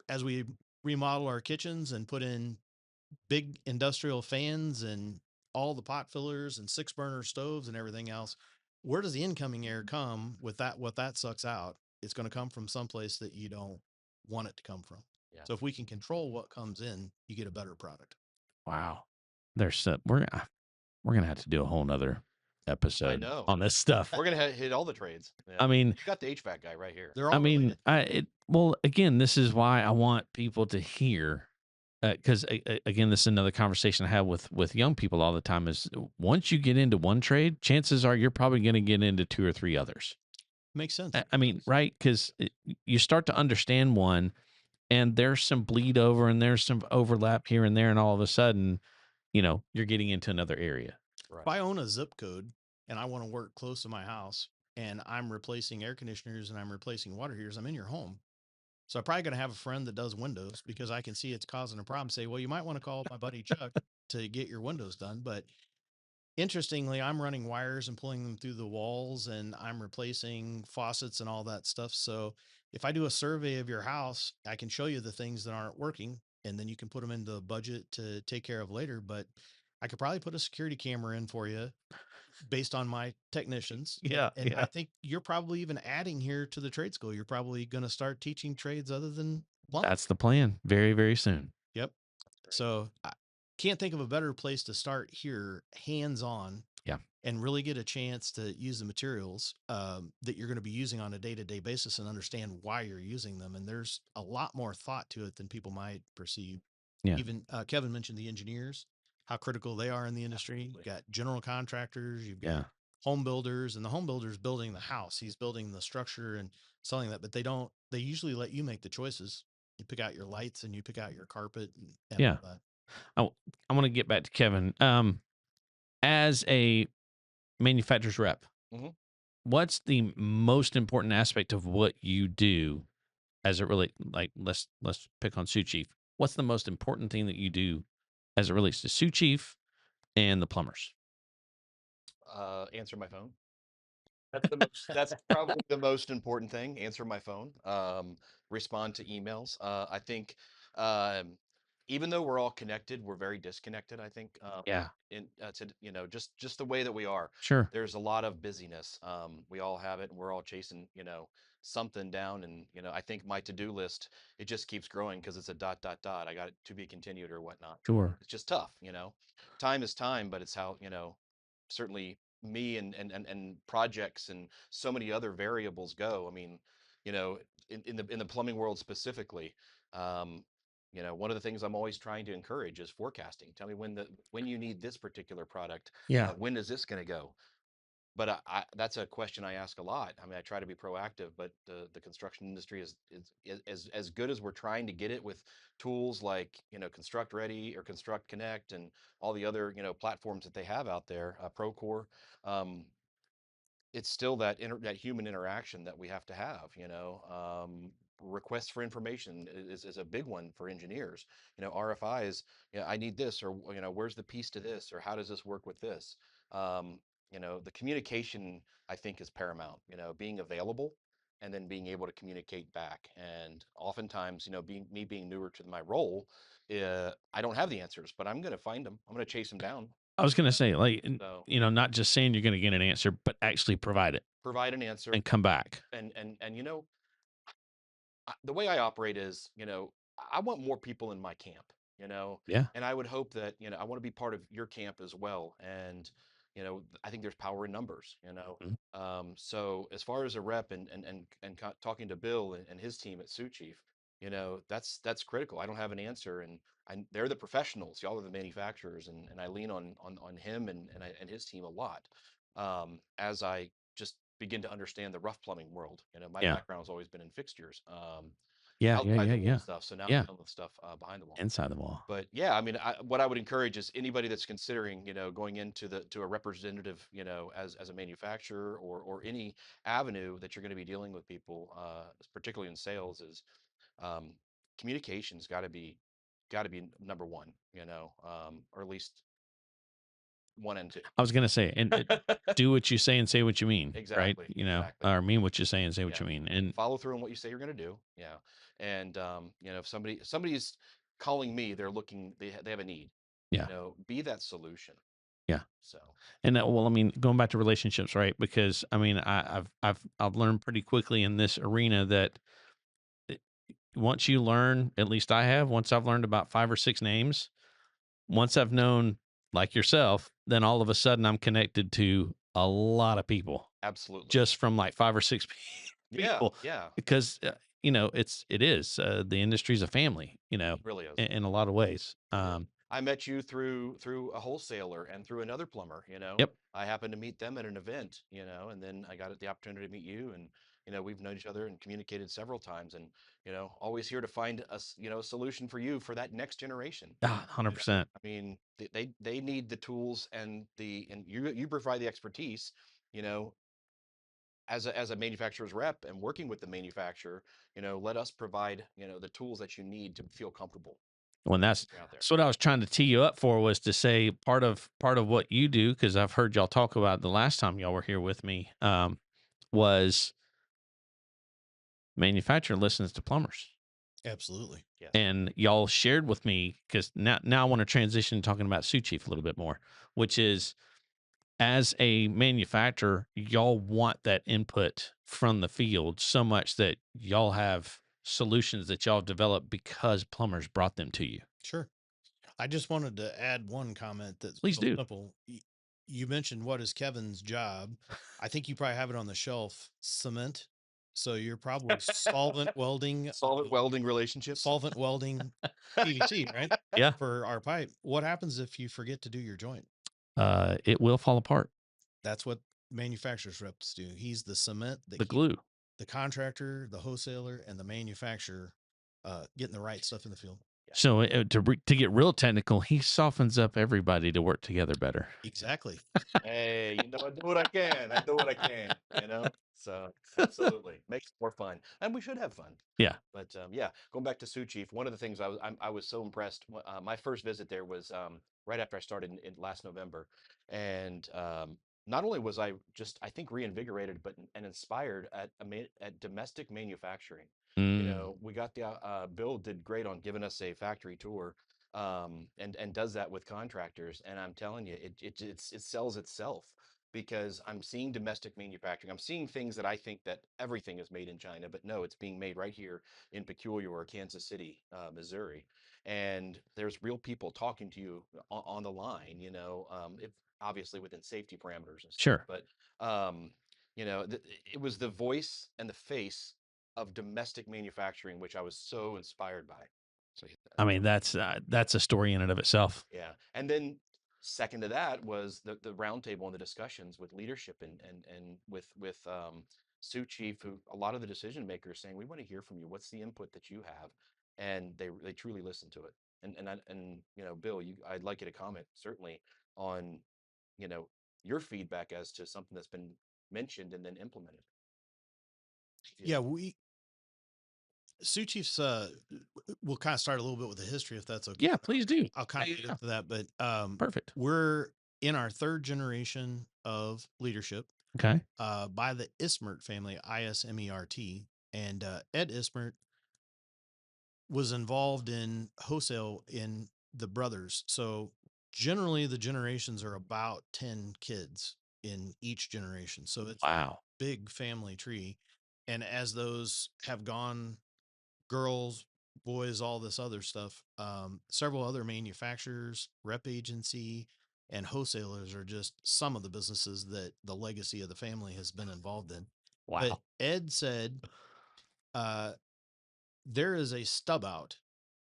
as we remodel our kitchens and put in big industrial fans and all the pot fillers and 6-burner stoves and everything else, where does the incoming air come with that? What that sucks out, it's going to come from someplace that you don't want it to come from. Yeah. So if we can control what comes in, you get a better product. Wow. There's we're gonna have to do a whole nother episode know. on this stuff. We're gonna hit all the trades. Yeah. I mean, You got the HVAC guy right here. They're all I mean, related. well, again, this is why I want people to hear, because again, this is another conversation I have with young people all the time. Is once you get into one trade, chances are you're probably going to get into 2 or 3 others. Makes sense. I mean, right? Because you start to understand one, and there's some bleed over, and there's some overlap here and there, and all of a sudden, you're getting into another area. Right. If I own a zip code and I want to work close to my house and I'm replacing air conditioners and I'm replacing water heaters, I'm in your home. So I'm probably going to have a friend that does windows because I can see it's causing a problem. Say, well, you might want to call my buddy Chuck to get your windows done. But interestingly, I'm running wires and pulling them through the walls and I'm replacing faucets and all that stuff. So if I do a survey of your house, I can show you the things that aren't working and then you can put them into the budget to take care of later. But I could probably put a security camera in for you based on my technicians. Yeah, And yeah. I think you're probably even adding here to the trade school. You're probably going to start teaching trades other than plumbing. That's the plan. Very, very soon. Yep. So I can't think of a better place to start here, hands-on. Yeah. And really get a chance to use the materials that you're going to be using on a day-to-day basis and understand why you're using them. And there's a lot more thought to it than people might perceive. Yeah. Even Kevin mentioned the engineers, how critical they are in the industry. You've got general contractors, you've got home builders, and the home builder's building the house. He's building the structure and selling that, but they usually let you make the choices. You pick out your lights and you pick out your carpet and Yeah. all that. I want to get back to Kevin. As a manufacturer's rep, Mhm. what's the most important aspect of what you do as it really, like, let's pick on Sioux Chief. What's the most important thing that you do as it relates to Sioux Chief and the plumbers? Answer my phone. That's probably the most important thing. Answer my phone. Respond to emails. I think even though we're all connected, we're very disconnected, I think. Yeah, In to just the way that we are. sure. There's a lot of busyness. We all have it, and we're all chasing something down. And I think my to-do list, it just keeps growing because it's a dot dot dot. I got it to be continued or whatnot. Sure. It's just tough. Time is time, but it's how certainly me and projects and so many other variables go. I mean, you know, in the plumbing world specifically. Um, one of the things I'm always trying to encourage is forecasting. Tell me when you need this particular product. Yeah. When is this going to go? But that's a question I ask a lot. I mean, I try to be proactive, but the construction industry is as good as we're trying to get it with tools like Construct Ready or Construct Connect and all the other platforms that they have out there, Procore. Um, it's still that human interaction that we have to have. Requests for information is a big one for engineers. RFIs. I need this, or where's the piece to this, or how does this work with this? um, the communication, I think, is paramount. Being available and then being able to communicate back. And oftentimes, being newer to my role, I don't have the answers, but I'm going to find them. I'm going to chase them down. I was gonna say, like, So not just saying you're gonna get an answer, but actually provide it provide an answer. and come back. And the way I operate is, I want more people in my camp, Yeah. and I would hope that, I want to be part of your camp as well. And, I think there's power in numbers, Mhm. So as far as a rep and talking to Bill and his team at Sioux Chief, that's critical. I don't have an answer, and they're the professionals. Y'all are the manufacturers, and I lean on him and his team a lot, as I just begin to understand the rough plumbing world. My Yeah. background has always been in fixtures, Yeah. Yeah. outside Yeah. the wall Yeah. stuff. So now I'm Yeah. dealing with stuff behind the wall. Inside the wall. But yeah, I mean, what I would encourage is anybody that's considering, going into to a representative, as a manufacturer or any avenue that you're going to be dealing with people, particularly in sales, is um, communication's got to be number one, or at least one and two. I was gonna say, and do what you say and say what you mean, right? Exactly, exactly. Or mean what you say and say what Yeah. you mean. And Follow through on what you say you're going to do. Yeah. And if somebody's calling me, they're looking, they have a need. yeah, Be that solution. yeah. So And well, I mean, going back to relationships, right? Because I mean, I've learned pretty quickly in this arena that it- once you learn, at least I have, once I've learned about 5 or 6 names, once I've known like yourself, then all of a sudden I'm connected to a lot of people absolutely. just from like 5 or 6 Yeah. people Yeah. because the industry's a family, Really is. in a lot of ways. It is. I met you through a wholesaler and through another plumber. Yep. I happened to meet them at an event, and then I got the opportunity to meet you, and we've known each other and communicated several times, and always here to find a solution for you for that next generation. 100%. I mean, they need the tools and you provide the expertise, you know, as a manufacturer's rep and working with the manufacturer, let us provide, the tools that you need to feel comfortable When out there. that's what I was trying to tee you up for, was to say part of what you do, because I've heard y'all talk about it the last time y'all were here with me, was manufacturer listens to plumbers. Absolutely. Yes. And y'all shared with me, because now I want to transition to talking about Sioux Chief a little bit more, which is, as a manufacturer, y'all want that input from the field so much that y'all have solutions that y'all develop because plumbers brought them to you. Sure. I just wanted to add one comment that's Please real do. simple. You mentioned what is Kevin's job. I think you probably have it on the shelf, cement. So you're probably solvent welding, Relationships. solvent welding PVC, right? Yeah. For our pipe. What happens if you forget to do your joint? It will fall apart. That's what manufacturers reps do. He's the cement that The keeps glue. the contractor, the wholesaler, and the manufacturer getting the right stuff in the field. So to get real technical, he softens up everybody to work together better. Exactly. Hey, I do what I can. I do what I can, So absolutely makes it more fun, and we should have fun. Yeah. But yeah, going back to Sioux Chief, one of the things I was so impressed. My first visit there was right after I started in last November, and not only was I think reinvigorated, but and inspired at domestic manufacturing. Mm. We got Bill did great on giving us a factory tour. and does that with contractors. And I'm telling you, it sells itself because I'm seeing domestic manufacturing. I'm seeing things that I think that everything is made in China, but no, it's being made right here in Peculiar or Kansas City, Missouri. And there's real people talking to you on the line, if obviously within safety parameters and stuff. Sure. But it was the voice and the face of domestic manufacturing, which I was so inspired by. So I mean, that's a story in and of itself. yeah. And then second to that was the roundtable and the discussions with leadership and with Sioux Chief, who a lot of the decision makers saying, we want to hear from you. What's the input that you have? And they truly listen to it. And Bill, I'd like you to comment certainly on, you know, your feedback as to something that's been mentioned and then implemented. Yeah, Sioux Chiefs, we'll kind of start a little bit with the history if that's okay. Yeah, please do. I'll kind of Yeah, get into that, but perfect. we're in our third generation of leadership Okay. by the Ismert family, Ismert, and Ed Ismert was involved in wholesale in the brothers. So generally, the generations are about 10 kids in each generation. So it's Wow. big family tree. And as those have gone, girls, boys, all this other stuff, several other manufacturers, rep agency, and wholesalers are just some of the businesses that the legacy of the family has been involved in. But Wow. Ed said, uh, there is a stub out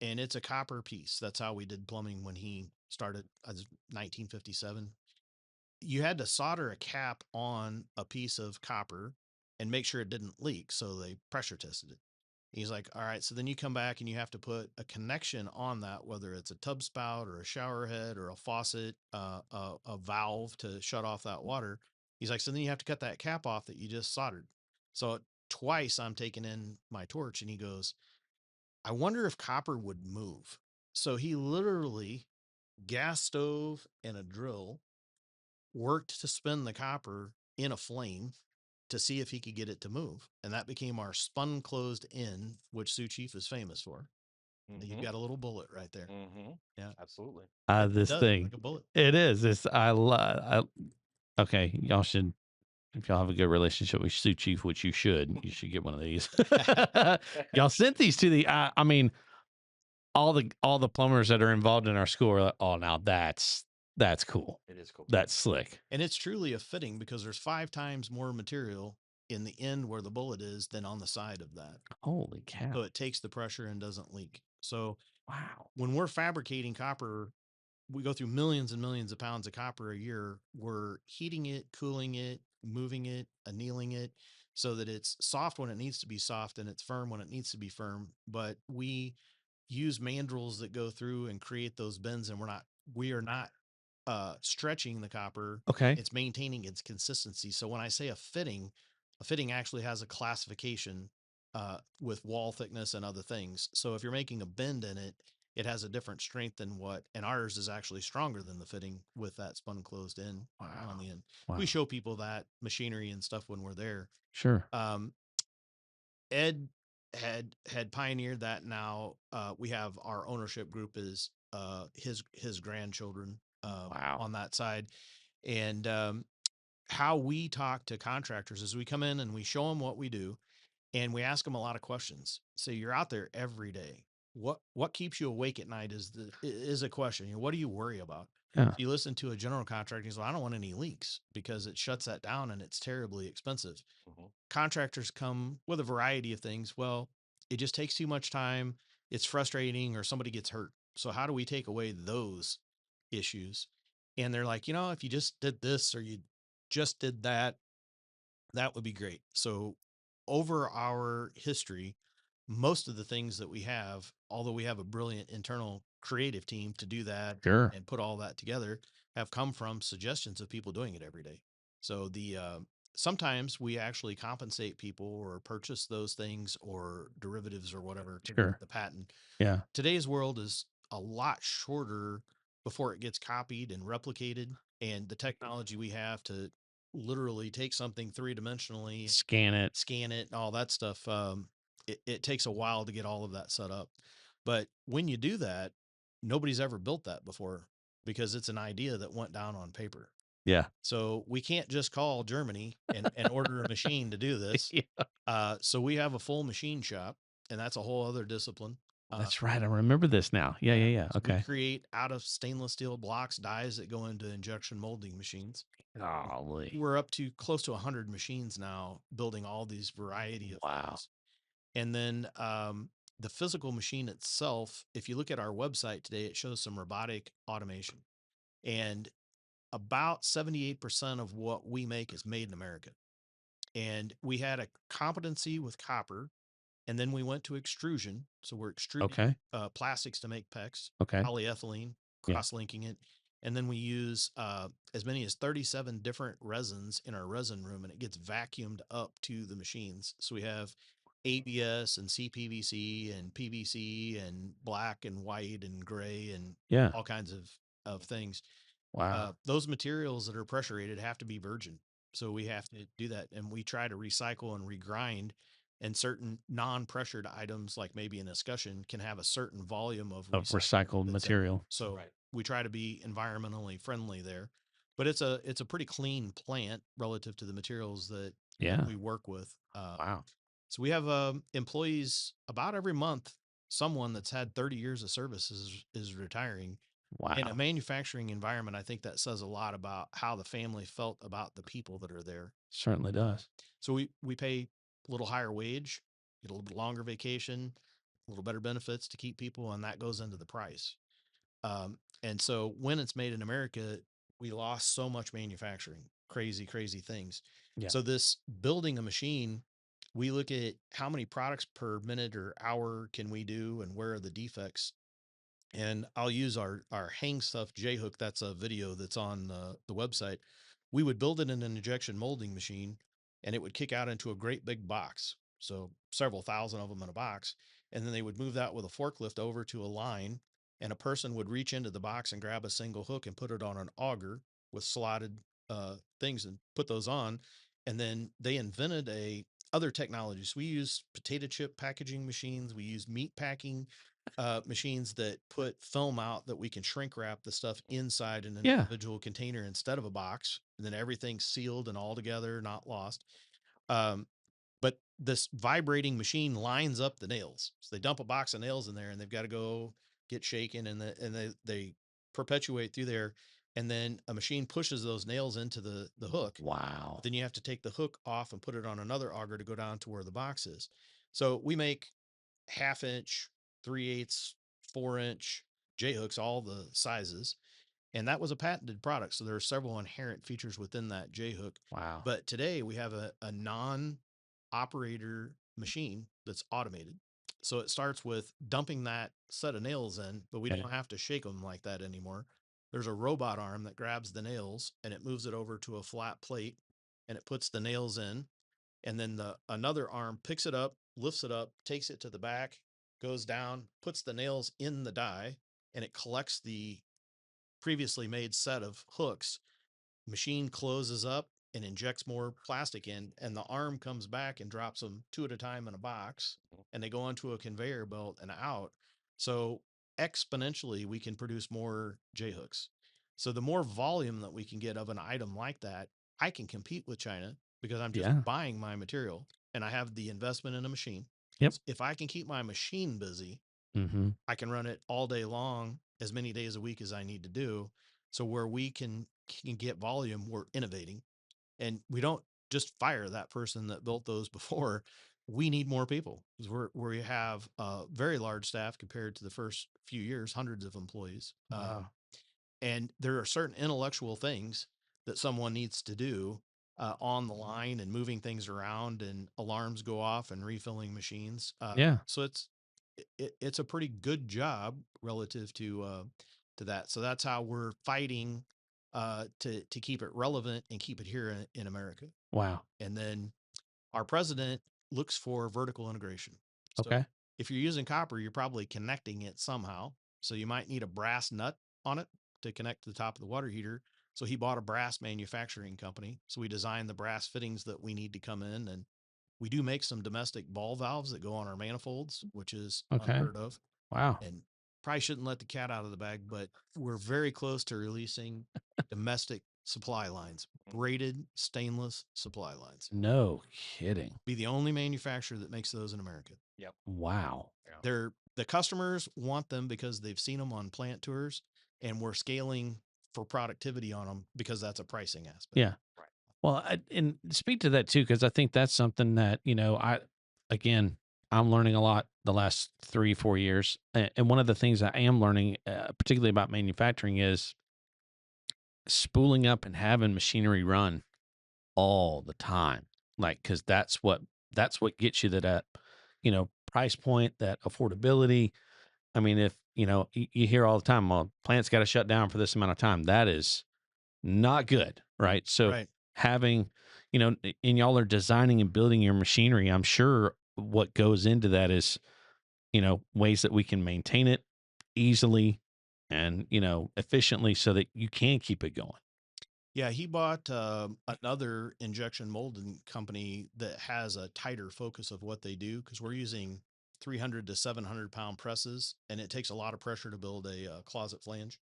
and it's a copper piece. That's how we did plumbing when he started as 1957. You had to solder a cap on a piece of copper and make sure it didn't leak. So they pressure tested it. He's like, all right, so then you come back and you have to put a connection on that, whether it's a tub spout or a shower head or a faucet, a valve to shut off that water. He's like, so then you have to cut that cap off that you just soldered. So twice I'm taking in my torch and he goes, I wonder if copper would move. So he literally gas stove and a drill worked to spin the copper in a flame to see if he could get it to move. And that became our spun closed end, which Sioux Chief is famous for. You've got a little bullet right there. Yeah, Absolutely. it This does, thing, like a bullet. it is. It's I love. Okay, y'all should. If y'all have a good relationship with Sioux Chief, which you should get one of these. Y'all sent these to the. I mean, all the plumbers that are involved in our school are like, oh, now that's cool. It is cool. That's slick. And it's truly a fitting because there's 5 times more material in the end where the bullet is than on the side of that. Holy cow! So it takes the pressure and doesn't leak. So Wow. when we're fabricating copper, we go through millions and millions of pounds of copper a year. We're heating it, cooling it, moving it, annealing it so that it's soft when it needs to be soft and it's firm when it needs to be firm. But we use mandrels that go through and create those bends, and we are not stretching the copper. Okay. It's maintaining its consistency. So when I say a fitting actually has a classification with wall thickness and other things. So if you're making a bend in it, it has a different strength than and ours is actually stronger than the fitting with that spun closed end on the end. Wow. We show people that machinery and stuff when we're there. Sure. Ed had pioneered that. Now we have our ownership group is his grandchildren Wow. on that side. And how we talk to contractors is we come in and we show them what we do and we ask them a lot of questions. So you're out there every day. What keeps you awake at night is a question. You know, what do you worry about? Yeah. So you listen to a general contractor, he's like, I don't want any leaks because it shuts that down and it's terribly expensive. Contractors come with a variety of things. Well, it just takes too much time. It's frustrating or somebody gets hurt. So how do we take away those issues? And they're like, if you just did this or you just did that, that would be great. So over our history, most of the things that we have, although we have a brilliant internal creative team to do that Sure. and put all that together, have come from suggestions of people doing it every day. So sometimes we actually compensate people or purchase those things or derivatives or whatever to Sure. get the patent. Yeah. Today's world is a lot shorter before it gets copied and replicated, and the technology we have to literally take something 3-dimensionally, Scan it. and all that stuff. It takes a while to get all of that set up. But when you do that, nobody's ever built that before because it's an idea that went down on paper. Yeah. So we can't just call Germany and order a machine to do this. Yeah. So we have a full machine shop, and that's a whole other discipline. That's right. I remember this now. Yeah. So we Okay. create out of stainless steel blocks dies that go into injection molding machines. Golly. We're up to close to 100 machines now building all these variety of Wow. things. And then the physical machine itself, if you look at our website today, it shows some robotic automation. And about 78% of what we make is made in America. And we had a competency with copper, and then we went to extrusion. So we're extruding Okay. plastics to make PEX, Okay. polyethylene, Yeah. cross-linking it. And then we use as many as 37 different resins in our resin room, and it gets vacuumed up to the machines. So we have ABS and CPVC and PVC and black and white and gray and Yeah. all kinds of things. Wow. Those materials that are pressure rated have to be virgin. So we have to do that. And we try to recycle and regrind. And certain non-pressured items, like maybe an escutcheon, can have a certain volume of Of recycled that's in it. material. So Right. we try to be environmentally friendly there. But it's a pretty clean plant relative to the materials that Yeah. we work with. Wow. So we have employees about every month. Someone that's had 30 years of service is retiring. In a Wow. manufacturing environment, I think that says a lot about how the family felt about the people that are there. Certainly does. So we pay a little higher wage, get a little bit longer vacation, a little better benefits to keep people, and that goes into the price. And so when it's made in America, we lost so much manufacturing, crazy, crazy things. Yeah. So this building a machine, we look at how many products per minute or hour can we do and where are the defects. And I'll use our hang stuff J hook. That's a video that's on the website. We would build it in an injection molding machine, and it would kick out into a great big box. So several thousand of them in a box, and then they would move that with a forklift over to a line, and a person would reach into the box and grab a single hook and put it on an auger with slotted things and put those on. And then they invented other technologies. We use potato chip packaging machines. We use meat packing machines that put film out that we can shrink wrap the stuff inside an Yeah. individual container instead of a box, and then everything's sealed and all together, not lost. Um, but this vibrating machine lines up the nails. So they dump a box of nails in there, and they've got to go get shaken, and they perpetuate through there, and then a machine pushes those nails into the hook. Wow. Then you have to take the hook off and put it on another auger to go down to where the box is. So we make 1/2 inch, 3/8, 4 inch J hooks, all the sizes. And that was a patented product. So there are several inherent features within that J hook. Wow. But today we have a non operator machine that's automated. So it starts with dumping that set of nails in, but we Yeah. don't have to shake them like that anymore. There's a robot arm that grabs the nails and it moves it over to a flat plate and it puts the nails in, and then another arm picks it up, lifts it up, takes it to the back, goes down, puts the nails in the die, and it collects the previously made set of hooks. Machine closes up and injects more plastic in, and the arm comes back and drops them two at a time in a box, and they go onto a conveyor belt and out. So exponentially, we can produce more J hooks. So the more volume that we can get of an item like that, I can compete with China because I'm just Yeah. buying my material and I have the investment in a machine. Yep. If I can keep my machine busy, Mm-hmm. I can run it all day long, as many days a week as I need to do. So where we can get volume, we're innovating, and we don't just fire that person that built those before. We need more people because we have a very large staff compared to the first few years, hundreds of employees. Wow. And there are certain intellectual things that someone needs to do on the line and moving things around, and alarms go off and refilling machines. Yeah. So it's a pretty good job relative to that. So that's how we're fighting to keep it relevant and keep it here in America. Wow. And then our president looks for vertical integration. So Okay. if you're using copper, you're probably connecting it somehow. So you might need a brass nut on it to connect to the top of the water heater. So he bought a brass manufacturing company. So we designed the brass fittings that we need to come in. And we do make some domestic ball valves that go on our manifolds, which is Okay. unheard of. Wow. And probably shouldn't let the cat out of the bag, but we're very close to releasing domestic supply lines, braided stainless supply lines. No kidding. Be the only manufacturer that makes those in America. Yep. Wow. Yeah. The customers want them because they've seen them on plant tours, and we're scaling for productivity on them because that's a pricing aspect. Yeah. Right. Well, and speak to that too, because I think that's something that, again, I'm learning a lot the last 3, 4 years. And one of the things I am learning, particularly about manufacturing, is spooling up and having machinery run all the time. Like, because that's what gets you to that, price point, that affordability. I mean, if, you hear all the time, well, plant's got to shut down for this amount of time. That is not good, right? So Right. having, and y'all are designing and building your machinery, I'm sure what goes into that is, ways that we can maintain it easily and, efficiently so that you can keep it going. Yeah, he bought another injection molding company that has a tighter focus of what they do because we're using 300 to 700 pound presses, and it takes a lot of pressure to build a closet flange.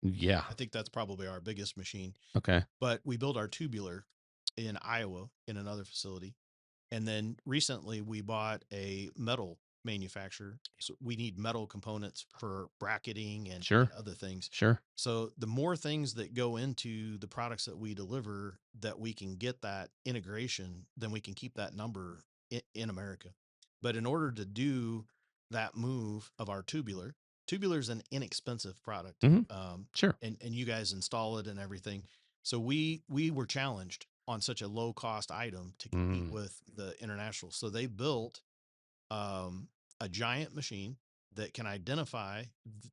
Yeah. I think that's probably our biggest machine. Okay. But we build our tubular in Iowa in another facility. And then recently we bought a metal manufacturer. So we need metal components for bracketing and Sure. other things. Sure. So the more things that go into the products that we deliver that we can get that integration, then we can keep that number in America. But in order to do that move of our tubular is an inexpensive product. Mhm. Sure. And you guys install it and everything. So we were challenged on such a low cost item to compete with the international. So they built a giant machine that can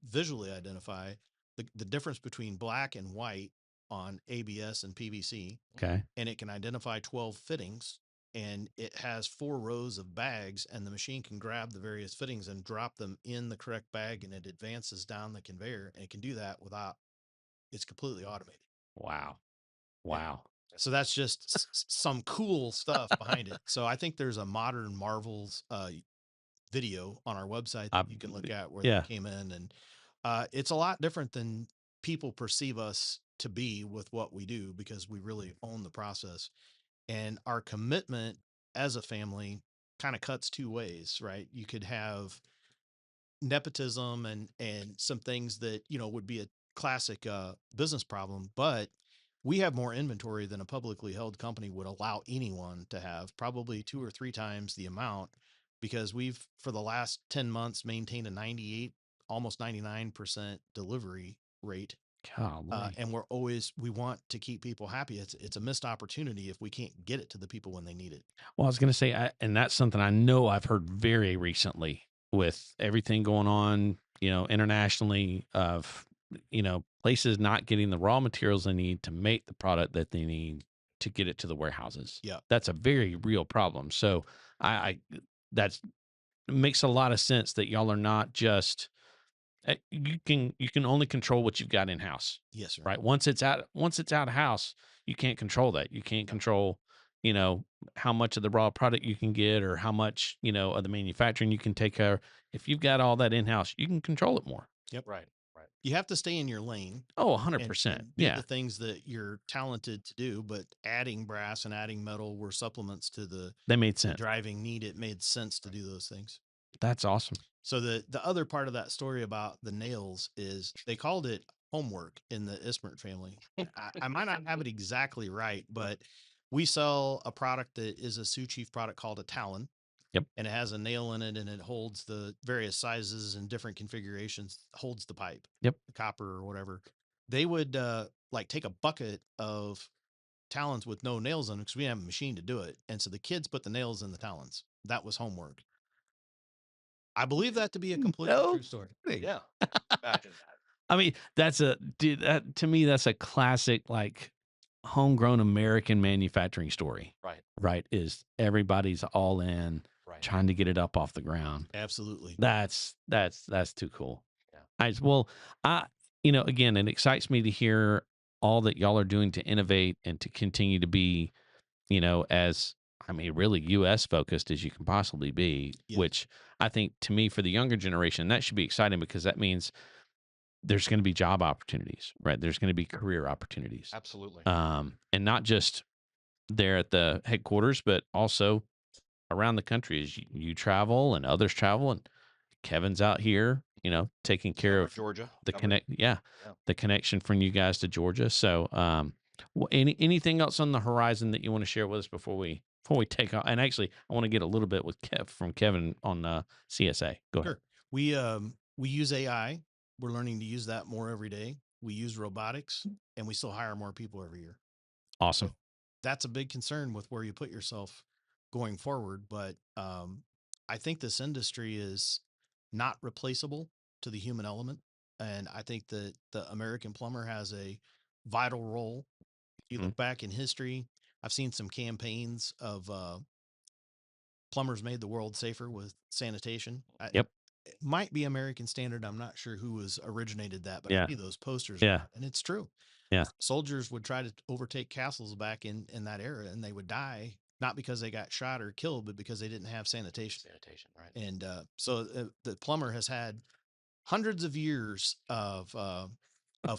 visually identify the difference between black and white on ABS and PVC, Okay. and it can identify 12 fittings, and it has 4 rows of bags, and the machine can grab the various fittings and drop them in the correct bag, and it advances down the conveyor, and it can do that without, it's completely automated. Wow. Yeah. Wow. So that's just some cool stuff behind it. So I think there's a Modern Marvels video on our website that you can look at where yeah. they came in, and it's a lot different than people perceive us to be with what we do because we really own the process, and our commitment as a family kind of cuts 2 ways, right? You could have nepotism and some things that would be a classic business problem, but we have more inventory than a publicly held company would allow anyone to have, probably 2 or 3 times the amount, because we've for the last 10 months maintained a 98, almost 99% delivery rate. Golly. And we want to keep people happy. It's a missed opportunity if we can't get it to the people when they need it. Well, I was going to say, and that's something I know I've heard very recently with everything going on, internationally of, places not getting the raw materials they need to make the product that they need to get it to the warehouses. Yeah. That's a very real problem. So I that's makes a lot of sense that y'all are not just, you can only control what you've got in house. Yes, sir. Right. Once it's out of house, you can't control that. You can't control, how much of the raw product you can get or how much, of the manufacturing you can take care of. If you've got all that in house, you can control it more. Yep. Right. Right. You have to stay in your lane. Oh, and 100%. do Yeah. the things that you're talented to do, but adding brass and adding metal were supplements to the That made sense. driving need. It made sense to do those things. That's awesome. So the other part of that story about the nails is they called it homework in the Ismert family. I might not have it exactly right, but we sell a product that is a Sioux Chief product called a Talon. Yep. And it has a nail in it, and it holds the various sizes and different configurations, holds the pipe. Yep. The copper or whatever. They would like take a bucket of talons with no nails in them because we didn't have a machine to do it. And so the kids put the nails in the talons. That was homework. I believe that to be a completely No true story. kidding. Yeah. Imagine that. I mean, that to me, that's a classic, like, homegrown American manufacturing story. Right. Right. Is everybody's all in, Right. trying to get it up off the ground. Absolutely. That's too cool. Yeah. Nice. Well, again, it excites me to hear all that y'all are doing to innovate and to continue to be, as I mean, really US focused as you can possibly be, Yes. which I think to me for the younger generation, that should be exciting because that means there's going to be job opportunities, right? There's going to be career opportunities. Absolutely. And not just there at the headquarters, but also around the country as you travel and others travel. And Kevin's out here, taking care Cover of Georgia. the Cover it. yeah, Yeah. the connection from you guys to Georgia. So, anything else on the horizon that you want to share with us before we take off? And actually, I want to get a little bit with from Kevin on CSA. Go ahead. Sure. We use AI. We're learning to use that more every day. We use robotics, and we still hire more people every year. Awesome. So that's a big concern with where you put yourself going forward. But I think this industry is not replaceable to the human element. And I think that the American plumber has a vital role. If you Mhm. look back in history, I've seen some campaigns of plumbers made the world safer with sanitation. Yep. It might be American standard. I'm not sure who was originated that, but I Yeah. see those posters, Yeah. and it's true. Yeah. Soldiers would try to overtake castles back in that era, and they would die not because they got shot or killed, but because they didn't have sanitation. Sanitation, right? And so the plumber has had hundreds of years of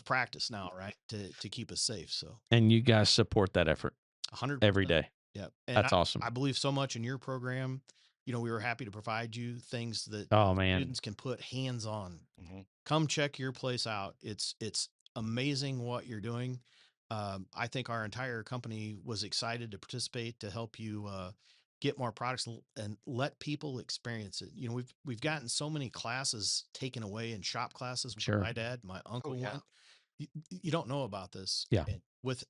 practice now, right, to keep us safe. So And you guys support that effort 100 every day. yeah, and That's awesome. I believe so much in your program. We were happy to provide you things that Oh man. students can put hands on. Mm-hmm. Come check your place out. It's amazing what you're doing. I think our entire company was excited to participate to help you get more products and let people experience it. We've gotten so many classes taken away in shop classes. Sure. My dad, my uncle yeah. went. You don't know about this. Yeah. And with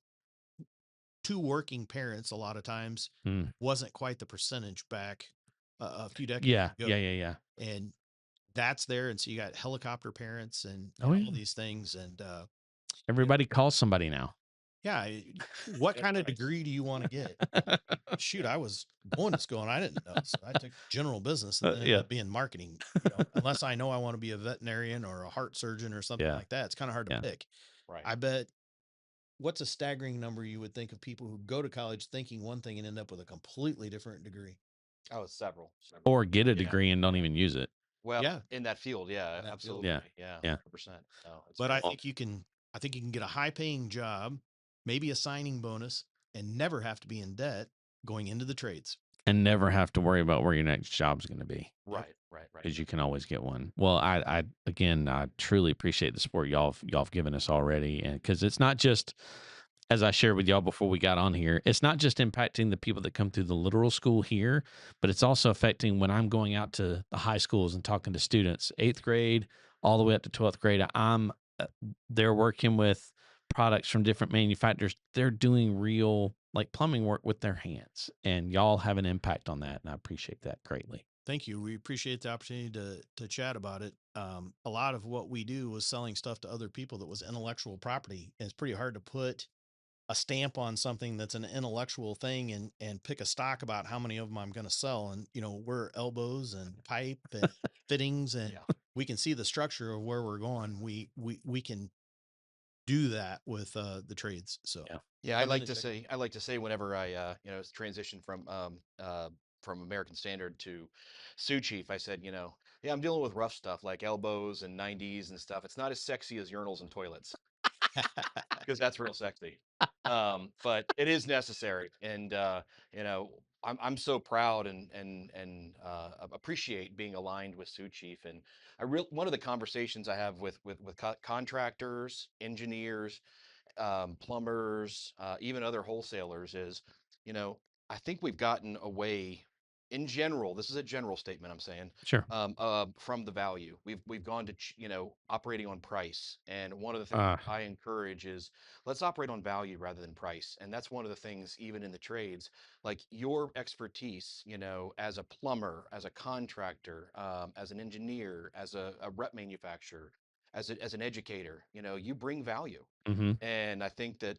two working parents, a lot of times Mm. wasn't quite the percentage back a few decades Yeah. ago. Yeah. And that's there. And so you got helicopter parents and Oh, all yeah. these things. And Everybody calls somebody now. yeah, what That's kind of right. degree do you want to get? Shoot, I was going to school and I didn't know. So I took general business and then ended Yeah. up being marketing. Unless I know I want to be a veterinarian or a heart surgeon or something Yeah. like that, it's kind of hard to Yeah. pick. Right. I bet what's a staggering number you would think of people who go to college thinking one thing and end up with a completely different degree? Oh, several. Or get a Yeah. degree and don't even use it. Well, Yeah. in that field, yeah, In that field. absolutely. Yeah. Yeah. Yeah. 100%. No, it's But great. I think you can get a high paying job, maybe a signing bonus, and never have to be in debt going into the trades. And never have to worry about where your next job's going to be. Right. Right. Because you can always get one. Well, I again, I truly appreciate the support y'all have given us already, and because it's not just, as I shared with y'all before we got on here, it's not just impacting the people that come through the literal school here, but it's also affecting when I'm going out to the high schools and talking to students, 8th grade all the way up to 12th grade. They're working with products from different manufacturers. They're doing real like plumbing work with their hands, and y'all have an impact on that, and I appreciate that greatly. Thank you. We appreciate the opportunity to chat about it. A lot of what we do was selling stuff to other people that was intellectual property. And it's pretty hard to put a stamp on something that's an intellectual thing and pick a stock about how many of them I'm going to sell. And we're elbows and pipe and fittings, and Yeah. we can see the structure of where we're going. We can do that with the trades. So Yeah. Yeah, come in and check it I like to say whenever I transition from American Standard to Sioux Chief, I said, yeah, I'm dealing with rough stuff like elbows and 90s and stuff. It's not as sexy as urinals and toilets out. because that's real sexy. But it is necessary, and I'm so proud and appreciate being aligned with Sioux Chief. And one of the conversations I have with contractors, engineers, plumbers, even other wholesalers is, you know, I think we've gotten away in general. This is a general statement I'm saying, Sure. from the value. We've gone to, operating on price. And one of the things Uh, I encourage is let's operate on value rather than price. And that's one of the things, even in the trades, like your expertise, as a plumber, as a contractor, as an engineer, as a rep manufacturer, as an educator, you bring value. mhm. And I think that,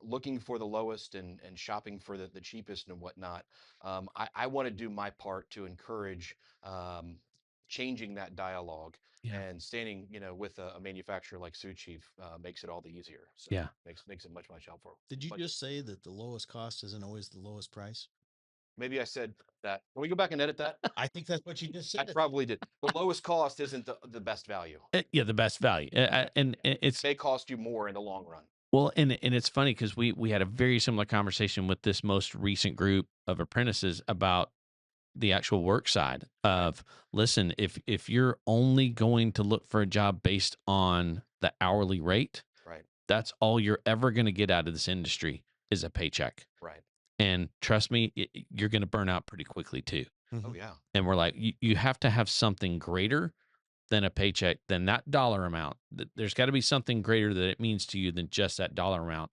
looking for the lowest and shopping for the cheapest and whatnot, I want to do my part to encourage changing that dialogue, Yeah. and standing, with a manufacturer like Sioux Chief makes it all the easier. So Yeah. makes it much helpful. Did you Much, just say that the lowest cost isn't always the lowest price? Maybe I said that. Can we go back and edit that? I think that's what you just I said. probably did. The lowest cost isn't the best value. Yeah, the best value. And it's It may cost you more in the long run. well, and it's funny because we had a very similar conversation with this most recent group of apprentices about the actual work side of listen, if you're only going to look for a job based on the hourly rate, Right. that's all you're ever going to get out of this industry is a paycheck. Right. And trust me, you're going to burn out pretty quickly too. Oh yeah. And we're like, you have to have something greater than a paycheck, than that dollar amount. There's got to be something greater that it means to you than just that dollar amount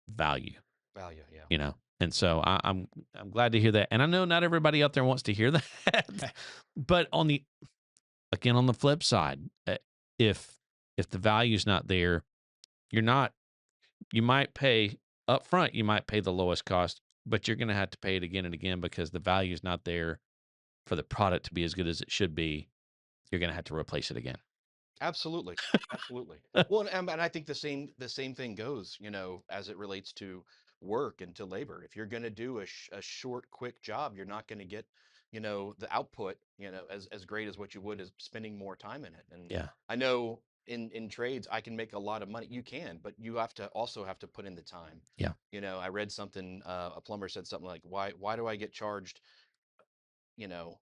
value, Value. Yeah. you know? And so I'm glad to hear that. And I know not everybody out there wants to hear that, but on the flip side, if the value's not there, you might pay up front, you might pay the lowest cost, but you're going to have to pay it again and again because the value's not there for the product to be as good as it should be. You're going to have to replace it again. Absolutely. Absolutely. Well, and I think the same thing goes, as it relates to work and to labor. If you're going to do a short, quick job, you're not going to get, the output, as great as what you would as spending more time in it. And Yeah. I know in trades, I can make a lot of money. You can, but you have to put in the time. Yeah. I read something, a plumber said something like, why do I get charged, you know,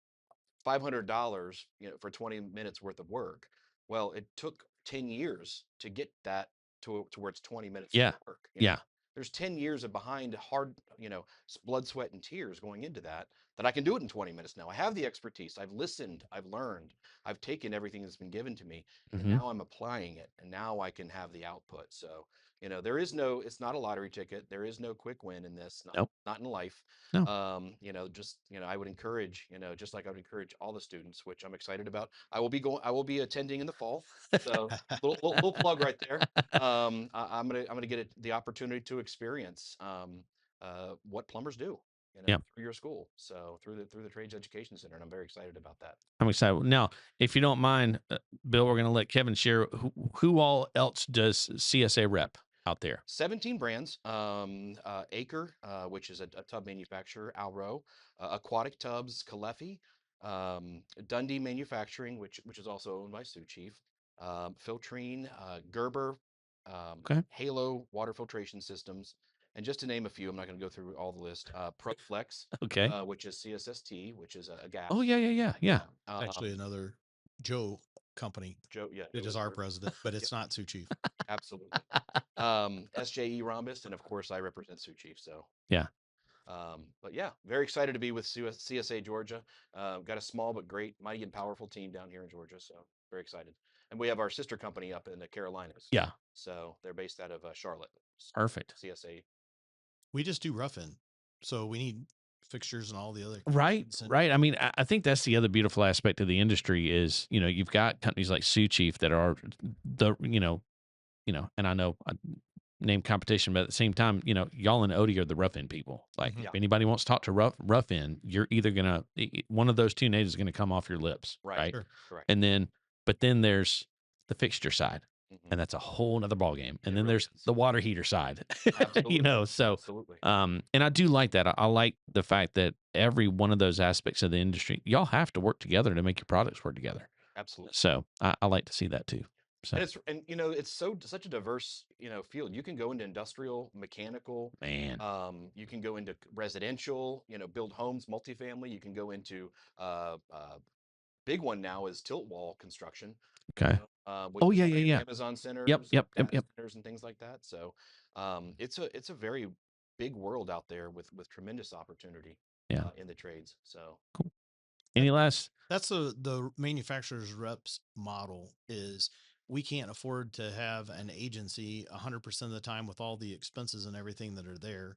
$500, for 20 minutes worth of work? Well, it took 10 years to get that to where it's 20 minutes Yeah. of work. Yeah. There's 10 years of behind hard, blood, sweat, and tears going into that I can do it in 20 minutes now. I have the expertise. I've listened. I've learned. I've taken everything that's been given to me, and Hmm. now I'm applying it, and now I can have the output. So, it's not a lottery ticket. There is no quick win in this, Nope. not in life. No. I would encourage, just like I would encourage all the students, which I'm excited about. I will be attending in the fall. So little plug right there. I'm gonna get the opportunity to experience what plumbers do, Yeah. through your school. So through the Trades Education Center, and I'm very excited about that. I'm excited. Now, if you don't mind, Bill, we're going to let Kevin share who all else does CSA rep out there. 17 brands, Acre, which is a tub manufacturer, Alro, Aquatic Tubs, Kalefi, Dundee Manufacturing, which is also owned by Sioux Chief, Filtrine, Gerber, Okay. Halo Water Filtration Systems, and just to name a few, I'm not going to go through all the list. Proflex, Okay. which is CSST, which is a gas. Oh, yeah. Actually, another Joe company. Joe, yeah, It Joe is our Woodward. president, but it's not Sioux Chief. Absolutely. SJE Rhombus, and of course I represent Sioux Chief. So Yeah. but yeah, very excited to be with CSA Georgia. Got a small but great, mighty and powerful team down here in Georgia. So very excited. And we have our sister company up in the Carolinas. Yeah. So they're based out of Charlotte. Perfect. CSA. We just do rough-in, so we need fixtures and all the other Right. connections and- Right. I mean, I think that's the other beautiful aspect of the industry is, you've got companies like Sioux Chief that are and I know I name competition, but at the same time, y'all and Odie are the rough end people. Like Mhm. if anybody wants to talk to rough end, you're either gonna one of those two names is gonna come off your lips, right? Sure. Correct. And then, but then there's the fixture side, Mhm. and that's a whole nother ballgame. And It then really there's is. the water heater side, Absolutely. So Absolutely. and I do like that. I like the fact that every one of those aspects of the industry, y'all have to work together to make your products work together. Absolutely. So I like to see that too. So And it's such a diverse, field. You can go into industrial, mechanical, man, you can go into residential, build homes, multifamily. You can go into big one now is tilt wall construction. okay. Which Oh is yeah, like yeah. Amazon centers, Yep. data centers, and things like that. So it's a very big world out there with tremendous opportunity. Yeah. In the trades. So Cool. Any last? That's the manufacturer's reps model is we can't afford to have an agency 100% of the time with all the expenses and everything that are there.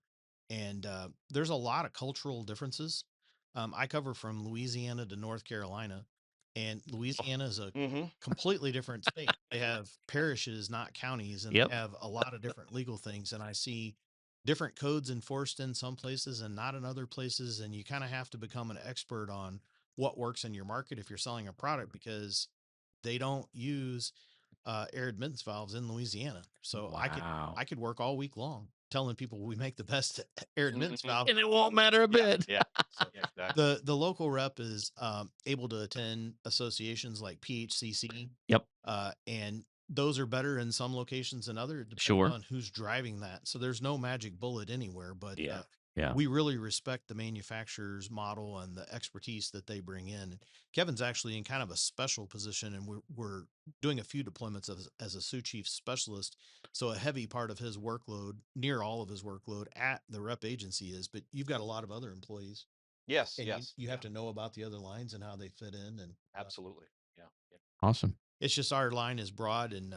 And there's a lot of cultural differences. I cover from Louisiana to North Carolina, and Louisiana is a completely different state. They have parishes, not counties, and Yep. they have a lot of different legal things. And I see different codes enforced in some places and not in other places. And you kind of have to become an expert on what works in your market if you're selling a product, because they don't use air admittance valves in Louisiana. So Wow. I could work all week long telling people we make the best air admittance valve. And it won't matter a bit. Yeah. So, yeah, exactly. The local rep is able to attend associations like PHCC. Yep. And those are better in some locations than others, depending Sure. on who's driving that. So there's no magic bullet anywhere, but Yeah. we really respect the manufacturer's model and the expertise that they bring in. Kevin's actually in kind of a special position, and we're doing a few deployments as a Sioux chief specialist. So a heavy part of his workload, near all of his workload at the rep agency is, but you've got a lot of other employees. Yes. And Yes. you have to know about the other lines and how they fit in. And Absolutely. Yeah. Yeah. Awesome. it's just our line is broad, and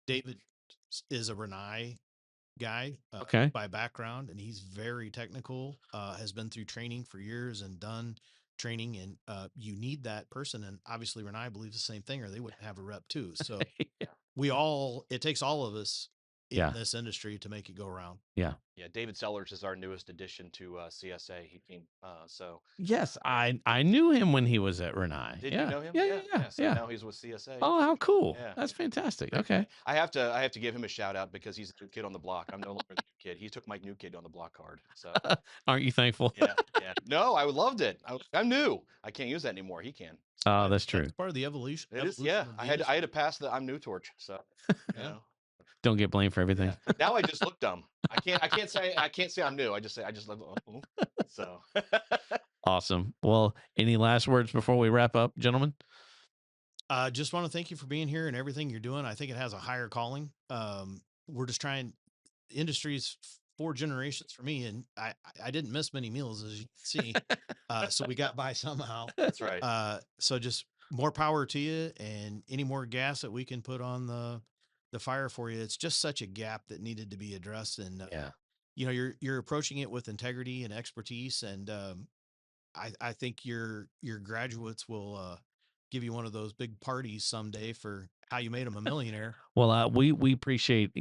David is a Renai guy Okay. by background, and he's very technical, has been through training for years and done training, and you need that person. And obviously Renai believes the same thing, or they wouldn't have a rep too. So it takes all of us in this industry to make it go around. Yeah. Yeah. David Sellers is our newest addition to CSA. He came, so. Yes, I knew him when he was at Renai. Did you know him? Yeah. So now he's with CSA. Oh, how cool. Yeah. That's fantastic. Okay. I have to give him a shout out because he's the new kid on the block. I'm no longer the new kid. He took my new kid on the block card. So Aren't you thankful? yeah. No, I loved it. I'm new. I can't use that anymore. He can. Oh, that's true. That's part of the evolution. It is. Yeah. I had to pass the I'm new torch. So you know. Don't get blamed for everything. Yeah. Now I just look dumb. I can't say I'm new. I just love. So Awesome. Well, any last words before we wrap up, gentlemen? Just want to thank you for being here and everything you're doing. I think it has a higher calling. We're just trying. Industry's 4 generations for me, and I didn't miss many meals, as you can see. So we got by somehow. that's right. So just more power to you, and any more gas that we can put on the fire for you. It's just such a gap that needed to be addressed, and you know, you're approaching it with integrity and expertise, and I think your graduates will give you one of those big parties someday for how you made them a millionaire. Well, we appreciate,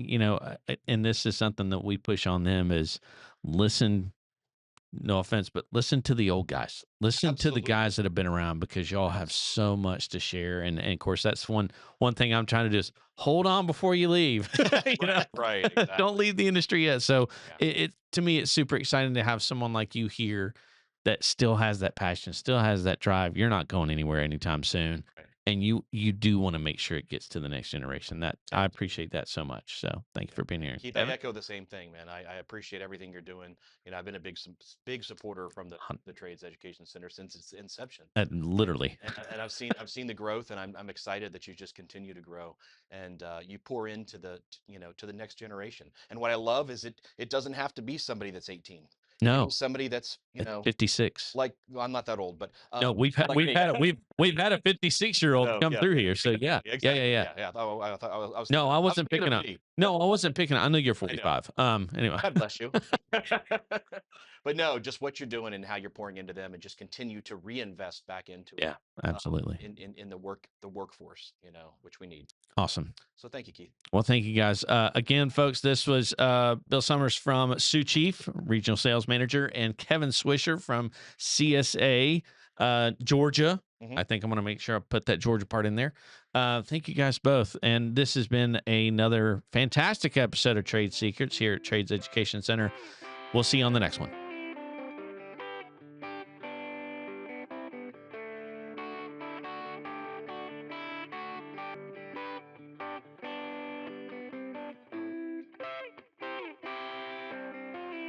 and this is something that we push on them is listen. No offense, but listen to the old guys. Listen to the guys that have been around, because y'all have so much to share. And of course, that's one thing I'm trying to do is hold on before you leave. Right. Exactly. Don't leave the industry yet. So it to me, it's super exciting to have someone like you here that still has that passion, still has that drive. You're not going anywhere anytime soon. Right. And you do want to make sure it gets to the next generation. That I appreciate that so much. So thank you for being here. Keith, I echo the same thing, man. I appreciate everything you're doing. I've been a big supporter from the Trades Education Center since its inception. Literally. And I've seen the growth, and I'm excited that you just continue to grow, and you pour into to the next generation. And what I love is it doesn't have to be somebody that's 18. No, somebody that's 56. Like, well, I'm not that old, but no, we've had a 56-year-old come through here. So yeah. Oh, I thought I was. No, I wasn't picking up. No, I wasn't picking up. I know you're 45. Anyway. God bless you. But no, just what you're doing and how you're pouring into them, and just continue to reinvest back into it. Yeah, absolutely. In the workforce, which we need. Awesome. So thank you, Keith. Well, thank you guys. Again, folks, this was Bill Summers from Sioux Chief, Regional Sales Manager, and Kevin Swisher from CSA Georgia. Mm-hmm. I think I'm going to make sure I put that Georgia part in there. Thank you guys both. And this has been another fantastic episode of Trade Secrets here at Trades Education Center. We'll see you on the next one.